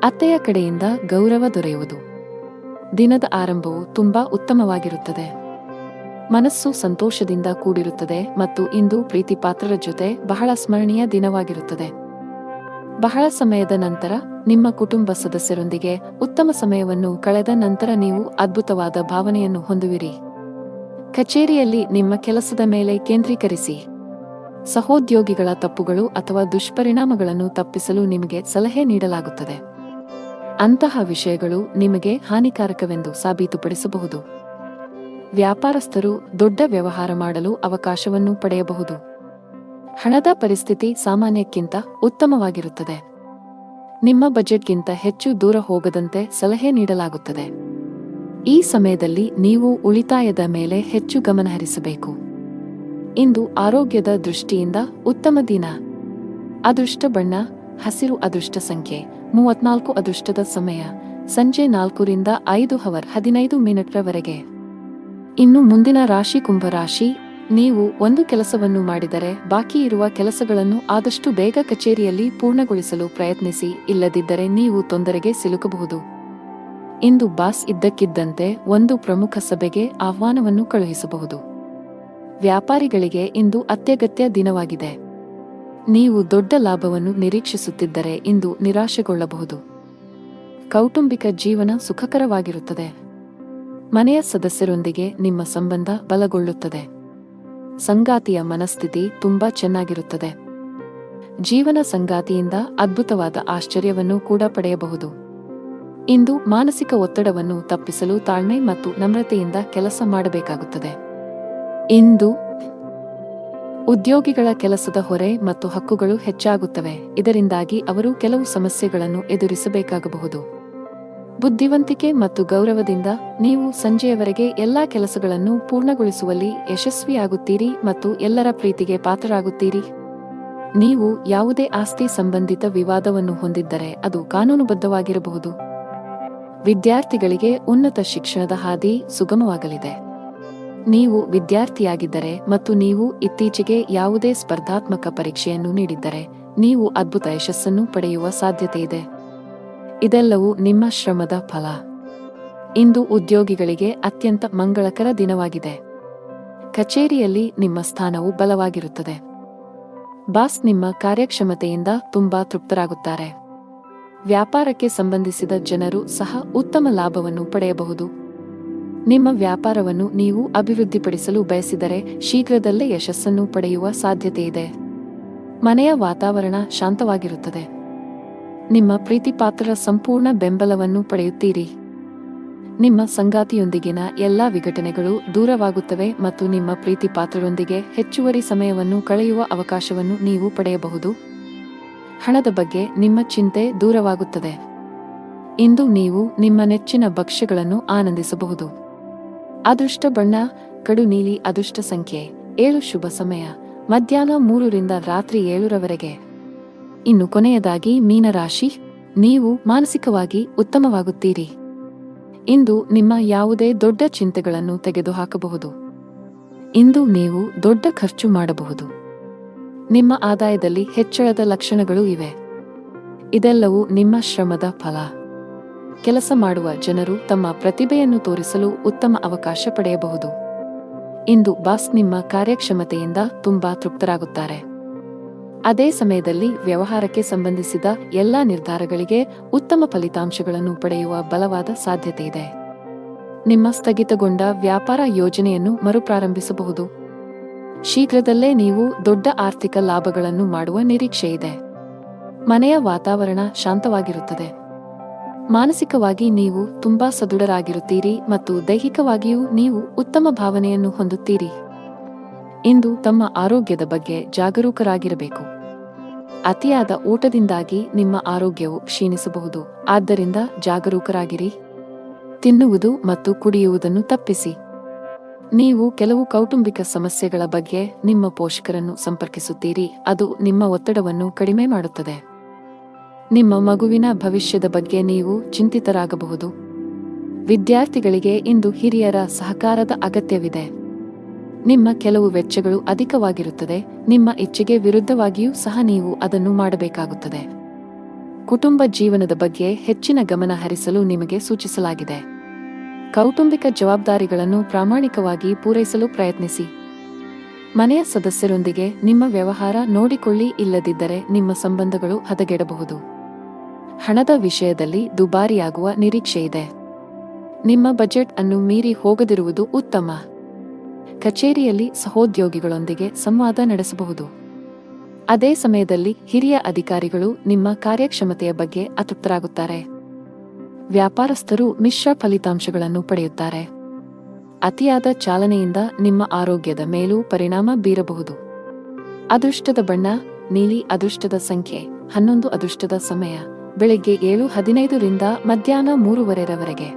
ಅತ್ತೆಯ ಕಡೆಯಿಂದ ಗೌರವ ದೊರೆಯುವುದು. ದಿನದ ಆರಂಭವು ತುಂಬಾ ಉತ್ತಮವಾಗಿರುತ್ತದೆ. ಮನಸ್ಸು ಸಂತೋಷದಿಂದ ಕೂಡಿರುತ್ತದೆ ಮತ್ತು ಇಂದು ಪ್ರೀತಿಪಾತ್ರರ ಜೊತೆ ಬಹಳ ಸ್ಮರಣೀಯ ದಿನವಾಗಿರುತ್ತದೆ. ಬಹಳ ಸಮಯದ ನಂತರ ನಿಮ್ಮ ಕುಟುಂಬ ಸದಸ್ಯರೊಂದಿಗೆ ಉತ್ತಮ ಸಮಯವನ್ನು ಕಳೆದ ನಂತರ ನೀವು ಅದ್ಭುತವಾದ ಭಾವನೆಯನ್ನು ಹೊಂದುವಿರಿ. ಕಚೇರಿಯಲ್ಲಿ ನಿಮ್ಮ ಕೆಲಸದ ಮೇಲೆ ಕೇಂದ್ರೀಕರಿಸಿ. ಸಹೋದ್ಯೋಗಿಗಳ ತಪ್ಪುಗಳು ಅಥವಾ ದುಷ್ಪರಿಣಾಮಗಳನ್ನು ತಪ್ಪಿಸಲು ನಿಮಗೆ ಸಲಹೆ ನೀಡಲಾಗುತ್ತದೆ. ಅಂತಹ ವಿಷಯಗಳು ನಿಮಗೆ ಹಾನಿಕಾರಕವೆಂದು ಸಾಬೀತುಪಡಿಸಬಹುದು. ವ್ಯಾಪಾರಸ್ಥರು ದೊಡ್ಡ ವ್ಯವಹಾರ ಮಾಡಲು ಅವಕಾಶವನ್ನು ಪಡೆಯಬಹುದು. ಹಣದ ಪರಿಸ್ಥಿತಿ ಸಾಮಾನ್ಯಕ್ಕಿಂತ ಉತ್ತಮವಾಗಿರುತ್ತದೆ. ನಿಮ್ಮ ಬಜೆಟ್ಗಿಂತ ಹೆಚ್ಚು ದೂರ ಹೋಗದಂತೆ ಸಲಹೆ ನೀಡಲಾಗುತ್ತದೆ. ಈ ಸಮಯದಲ್ಲಿ ನೀವು ಉಳಿತಾಯದ ಮೇಲೆ ಹೆಚ್ಚು ಗಮನಹರಿಸಬೇಕು. ಇಂದು ಆರೋಗ್ಯದ ದೃಷ್ಟಿಯಿಂದ ಉತ್ತಮ ದಿನ. ಅದೃಷ್ಟ ಬಣ್ಣ ಹಸಿರು. ಅದೃಷ್ಟ ಸಂಖ್ಯೆ 34. ಅದೃಷ್ಟದ ಸಮಯ ಸಂಜೆ 4 ರಿಂದ 5:15 ರವರೆಗೆ. ಇನ್ನು ಮುಂದಿನ ರಾಶಿ ಕುಂಭರಾಶಿ. ನೀವು ಒಂದು ಕೆಲಸವನ್ನು ಮಾಡಿದರೆ ಬಾಕಿ ಇರುವ ಕೆಲಸಗಳನ್ನು ಆದಷ್ಟು ಬೇಗ ಕಚೇರಿಯಲ್ಲಿ ಪೂರ್ಣಗೊಳಿಸಲು ಪ್ರಯತ್ನಿಸಿ, ಇಲ್ಲದಿದ್ದರೆ ನೀವು ತೊಂದರೆಗೆ ಸಿಲುಕಬಹುದು. ಇಂದು ಬಾಸ್ ಇದ್ದಕ್ಕಿದ್ದಂತೆ ಒಂದು ಪ್ರಮುಖ ಸಭೆಗೆ ಆಹ್ವಾನವನ್ನು ಕಳುಹಿಸಬಹುದು. ವ್ಯಾಪಾರಿಗಳಿಗೆ ಇಂದು ಅತ್ಯಗತ್ಯ ದಿನವಾಗಿದೆ. ನೀವು ದೊಡ್ಡ ಲಾಭವನ್ನು ನಿರೀಕ್ಷಿಸುತ್ತಿದ್ದರೆ ಇಂದು ನಿರಾಶೆಗೊಳ್ಳಬಹುದು. ಕೌಟುಂಬಿಕ ಜೀವನ ಸುಖಕರವಾಗಿರುತ್ತದೆ. ಮನೆಯ ಸದಸ್ಯರೊಂದಿಗೆ ನಿಮ್ಮ ಸಂಬಂಧ ಬಲಗೊಳ್ಳುತ್ತದೆ. ಸಂಗಾತಿಯ ಮನಸ್ಥಿತಿ ತುಂಬಾ ಚೆನ್ನಾಗಿರುತ್ತದೆ. ಜೀವನ ಸಂಗಾತಿಯಿಂದ ಅದ್ಭುತವಾದ ಆಶ್ಚರ್ಯವನ್ನು ಕೂಡ ಪಡೆಯಬಹುದು. ಇಂದು ಮಾನಸಿಕ ಒತ್ತಡವನ್ನು ತಪ್ಪಿಸಲು ತಾಳ್ಮೆ ಮತ್ತು ನಮ್ರತೆಯಿಂದ ಕೆಲಸ ಮಾಡಬೇಕಾಗುತ್ತದೆ. ಇಂದು ಉದ್ಯೋಗಿಗಳ ಕೆಲಸದ ಹೊರೆ ಮತ್ತು ಹಕ್ಕುಗಳು ಹೆಚ್ಚಾಗುತ್ತವೆ. ಇದರಿಂದಾಗಿ ಅವರು ಕೆಲವು ಸಮಸ್ಯೆಗಳನ್ನು ಎದುರಿಸಬೇಕಾಗಬಹುದು. ಬುದ್ಧಿವಂತಿಕೆ ಮತ್ತು ಗೌರವದಿಂದ ನೀವು ಸಂಜೆಯವರೆಗೆ ಎಲ್ಲಾ ಕೆಲಸಗಳನ್ನು ಪೂರ್ಣಗೊಳಿಸುವಲ್ಲಿ ಯಶಸ್ವಿಯಾಗುತ್ತೀರಿ ಮತ್ತು ಎಲ್ಲರ ಪ್ರೀತಿಗೆ ಪಾತ್ರರಾಗುತ್ತೀರಿ. ನೀವು ಯಾವುದೇ ಆಸ್ತಿ ಸಂಬಂಧಿತ ವಿವಾದವನ್ನು ಹೊಂದಿದ್ದರೆ ಅದು ಕಾನೂನುಬದ್ಧವಾಗಿರಬಹುದು. ವಿದ್ಯಾರ್ಥಿಗಳಿಗೆ ಉನ್ನತ ಶಿಕ್ಷಣದ ಹಾದಿ ಸುಗಮವಾಗಲಿದೆ. ನೀವು ವಿದ್ಯಾರ್ಥಿಯಾಗಿದ್ದರೆ ಮತ್ತು ನೀವು ಇತ್ತೀಚೆಗೆ ಯಾವುದೇ ಸ್ಪರ್ಧಾತ್ಮಕ ಪರೀಕ್ಷೆಯನ್ನು ನೀಡಿದ್ದರೆ ನೀವು ಅದ್ಭುತ ಯಶಸ್ಸನ್ನು ಪಡೆಯುವ ಸಾಧ್ಯತೆಯಿದೆ. ಇದೆಲ್ಲವೂ ನಿಮ್ಮ ಶ್ರಮದ ಫಲ. ಇಂದು ಉದ್ಯೋಗಿಗಳಿಗೆ ಅತ್ಯಂತ ಮಂಗಳಕರ ದಿನವಾಗಿದೆ. ಕಚೇರಿಯಲ್ಲಿ ನಿಮ್ಮ ಸ್ಥಾನವು ಬಲವಾಗಿರುತ್ತದೆ. ಬಾಸ್ ನಿಮ್ಮ ಕಾರ್ಯಕ್ಷಮತೆಯಿಂದ ತುಂಬಾ ತೃಪ್ತರಾಗುತ್ತಾರೆ. ವ್ಯಾಪಾರಕ್ಕೆ ಸಂಬಂಧಿಸಿದ ಜನರು ಸಹ ಉತ್ತಮ ಲಾಭವನ್ನು ಪಡೆಯಬಹುದು. ನಿಮ್ಮ ವ್ಯಾಪಾರವನ್ನು ನೀವು ಅಭಿವೃದ್ಧಿಪಡಿಸಲು ಬಯಸಿದರೆ ಶೀಘ್ರದಲ್ಲೇ ಯಶಸ್ಸನ್ನು ಪಡೆಯುವ ಸಾಧ್ಯತೆಯಿದೆ. ಮನೆಯ ವಾತಾವರಣ ಶಾಂತವಾಗಿರುತ್ತದೆ. ನಿಮ್ಮ ಪ್ರೀತಿಪಾತ್ರರ ಸಂಪೂರ್ಣ ಬೆಂಬಲವನ್ನು ಪಡೆಯುತ್ತೀರಿ. ನಿಮ್ಮ ಸಂಗಾತಿಯೊಂದಿಗಿನ ಎಲ್ಲಾ ವಿಘಟನೆಗಳು ದೂರವಾಗುತ್ತವೆ ಮತ್ತು ನಿಮ್ಮ ಪ್ರೀತಿಪಾತ್ರರೊಂದಿಗೆ ಹೆಚ್ಚುವರಿ ಸಮಯವನ್ನು ಕಳೆಯುವ ಅವಕಾಶವನ್ನು ನೀವು ಪಡೆಯಬಹುದು. ಹಣದ ಬಗ್ಗೆ ನಿಮ್ಮ ಚಿಂತೆ ದೂರವಾಗುತ್ತದೆ. ಇಂದು ನೀವು ನಿಮ್ಮ ನೆಚ್ಚಿನ ಭಕ್ಷ್ಯಗಳನ್ನು ಆನಂದಿಸಬಹುದು. ಅದೃಷ್ಟ ಬಣ್ಣ ಕಡು ನೀಲಿ. ಅದೃಷ್ಟ ಸಂಖ್ಯೆ 7. ಶುಭ ಸಮಯ ಮಧ್ಯಾಹ್ನ 3 ರಿಂದ ರಾತ್ರಿ 7 ರವರೆಗೆ. ಇನ್ನು ಕೊನೆಯದಾಗಿ ಮೀನರಾಶಿ, ನೀವು ಮಾನಸಿಕವಾಗಿ ಉತ್ತಮವಾಗುತ್ತೀರಿ. ಇಂದು ನಿಮ್ಮ ಯಾವುದೇ ದೊಡ್ಡ ಚಿಂತೆಗಳನ್ನು ತೆಗೆದುಹಾಕಬಹುದು. ಇಂದು ನೀವು ದೊಡ್ಡ ಖರ್ಚು ಮಾಡಬಹುದು. ನಿಮ್ಮ ಆದಾಯದಲ್ಲಿ ಹೆಚ್ಚಳದ ಲಕ್ಷಣಗಳು ಇವೆ. ಇದೆಲ್ಲವೂ ನಿಮ್ಮ ಶ್ರಮದ ಫಲ. ಕೆಲಸ ಮಾಡುವ ಜನರು ತಮ್ಮ ಪ್ರತಿಭೆಯನ್ನು ತೋರಿಸಲು ಉತ್ತಮ ಅವಕಾಶ ಪಡೆಯಬಹುದು. ಇಂದು ಬಾಸ್ ನಿಮ್ಮ ಕಾರ್ಯಕ್ಷಮತೆಯಿಂದ ತುಂಬಾ ತೃಪ್ತರಾಗುತ್ತಾರೆ. ಅದೇ ಸಮಯದಲ್ಲಿ ವ್ಯವಹಾರಕ್ಕೆ ಸಂಬಂಧಿಸಿದ ಎಲ್ಲಾ ನಿರ್ಧಾರಗಳಿಗೆ ಉತ್ತಮ ಫಲಿತಾಂಶಗಳನ್ನು ಪಡೆಯುವ ಬಲವಾದ ಸಾಧ್ಯತೆಯಿದೆ. ನಿಮ್ಮ ಸ್ಥಗಿತಗೊಂಡ ವ್ಯಾಪಾರ ಯೋಜನೆಯನ್ನು ಮರುಪ್ರಾರಂಭಿಸಬಹುದು. ಶೀಘ್ರದಲ್ಲೇ ನೀವು ದೊಡ್ಡ ಆರ್ಥಿಕ ಲಾಭಗಳನ್ನು ಮಾಡುವ ನಿರೀಕ್ಷೆಯಿದೆ. ಮನೆಯ ವಾತಾವರಣ ಶಾಂತವಾಗಿರುತ್ತದೆ. ಮಾನಸಿಕವಾಗಿ ನೀವು ತುಂಬಾ ಸದೃಢರಾಗಿರುತ್ತೀರಿ ಮತ್ತು ದೈಹಿಕವಾಗಿಯೂ ನೀವು ಉತ್ತಮ ಭಾವನೆಯನ್ನು ಹೊಂದುತ್ತೀರಿ. ಇಂದು ತಮ್ಮ ಆರೋಗ್ಯದ ಬಗ್ಗೆ ಜಾಗರೂಕರಾಗಿರಬೇಕು. ಅತಿಯಾದ ಊಟದಿಂದಾಗಿ ನಿಮ್ಮ ಆರೋಗ್ಯವು ಕ್ಷೀಣಿಸಬಹುದು. ಆದ್ದರಿಂದ ಜಾಗರೂಕರಾಗಿರಿ. ತಿನ್ನುವುದು ಮತ್ತು ಕುಡಿಯುವುದನ್ನು ತಪ್ಪಿಸಿ. ನೀವು ಕೆಲವು ಕೌಟುಂಬಿಕ ಸಮಸ್ಯೆಗಳ ಬಗ್ಗೆ ನಿಮ್ಮ ಪೋಷಕರನ್ನು ಸಂಪರ್ಕಿಸುತ್ತೀರಿ. ಅದು ನಿಮ್ಮ ಒತ್ತಡವನ್ನು ಕಡಿಮೆ ಮಾಡುತ್ತದೆ. ನಿಮ್ಮ ಮಗುವಿನ ಭವಿಷ್ಯದ ಬಗ್ಗೆ ನೀವು ಚಿಂತಿತರಾಗಬಹುದು. ವಿದ್ಯಾರ್ಥಿಗಳಿಗೆ ಇಂದು ಹಿರಿಯರ ಸಹಕಾರದ ಅಗತ್ಯವಿದೆ. ನಿಮ್ಮ ಕೆಲವು ವೆಚ್ಚಗಳು ಅಧಿಕವಾಗಿರುತ್ತದೆ. ನಿಮ್ಮ ಇಚ್ಛೆಗೆ ವಿರುದ್ಧವಾಗಿಯೂ ಸಹ ನೀವು ಅದನ್ನು ಮಾಡಬೇಕಾಗುತ್ತದೆ. ಕುಟುಂಬ ಜೀವನದ ಬಗ್ಗೆ ಹೆಚ್ಚಿನ ಗಮನ ಹರಿಸಲು ನಿಮಗೆ ಸೂಚಿಸಲಾಗಿದೆ. ಕೌಟುಂಬಿಕ ಜವಾಬ್ದಾರಿಗಳನ್ನು ಪ್ರಾಮಾಣಿಕವಾಗಿ ಪೂರೈಸಲು ಪ್ರಯತ್ನಿಸಿ. ಮನೆಯ ಸದಸ್ಯರೊಂದಿಗೆ ನಿಮ್ಮ ವ್ಯವಹಾರ ನೋಡಿಕೊಳ್ಳಿ, ಇಲ್ಲದಿದ್ದರೆ ನಿಮ್ಮ ಸಂಬಂಧಗಳು ಹದಗೆಡಬಹುದು. ಹಣದ ವಿಷಯದಲ್ಲಿ ದುಬಾರಿಯಾಗುವ ನಿರೀಕ್ಷೆಯಿದೆ. ನಿಮ್ಮ ಬಜೆಟ್ ಅನ್ನು ಮೀರಿ ಹೋಗದಿರುವುದು ಉತ್ತಮ. ಕಚೇರಿಯಲ್ಲಿ ಸಹೋದ್ಯೋಗಿಗಳೊಂದಿಗೆ ಸಂವಾದ ನಡೆಸಬಹುದು. ಅದೇ ಸಮಯದಲ್ಲಿ ಹಿರಿಯ ಅಧಿಕಾರಿಗಳು ನಿಮ್ಮ ಕಾರ್ಯಕ್ಷಮತೆಯ ಬಗ್ಗೆ ಅತೃಪ್ತರಾಗುತ್ತಾರೆ. ವ್ಯಾಪಾರಸ್ಥರು ಮಿಶ್ರ ಫಲಿತಾಂಶಗಳನ್ನು ಪಡೆಯುತ್ತಾರೆ. ಅತಿಯಾದ ಚಾಲನೆಯಿಂದ ನಿಮ್ಮ ಆರೋಗ್ಯದ ಮೇಲೂ ಪರಿಣಾಮ ಬೀರಬಹುದು. ಅದೃಷ್ಟದ ಬಣ್ಣ ನೀಲಿ. ಅದೃಷ್ಟದ ಸಂಖ್ಯೆ 11. ಅದೃಷ್ಟದ ಸಮಯ ಬೆಳಗ್ಗೆ 7:15 ರಿಂದ ಮಧ್ಯಾಹ್ನ 3:15 ರವರೆಗೆ.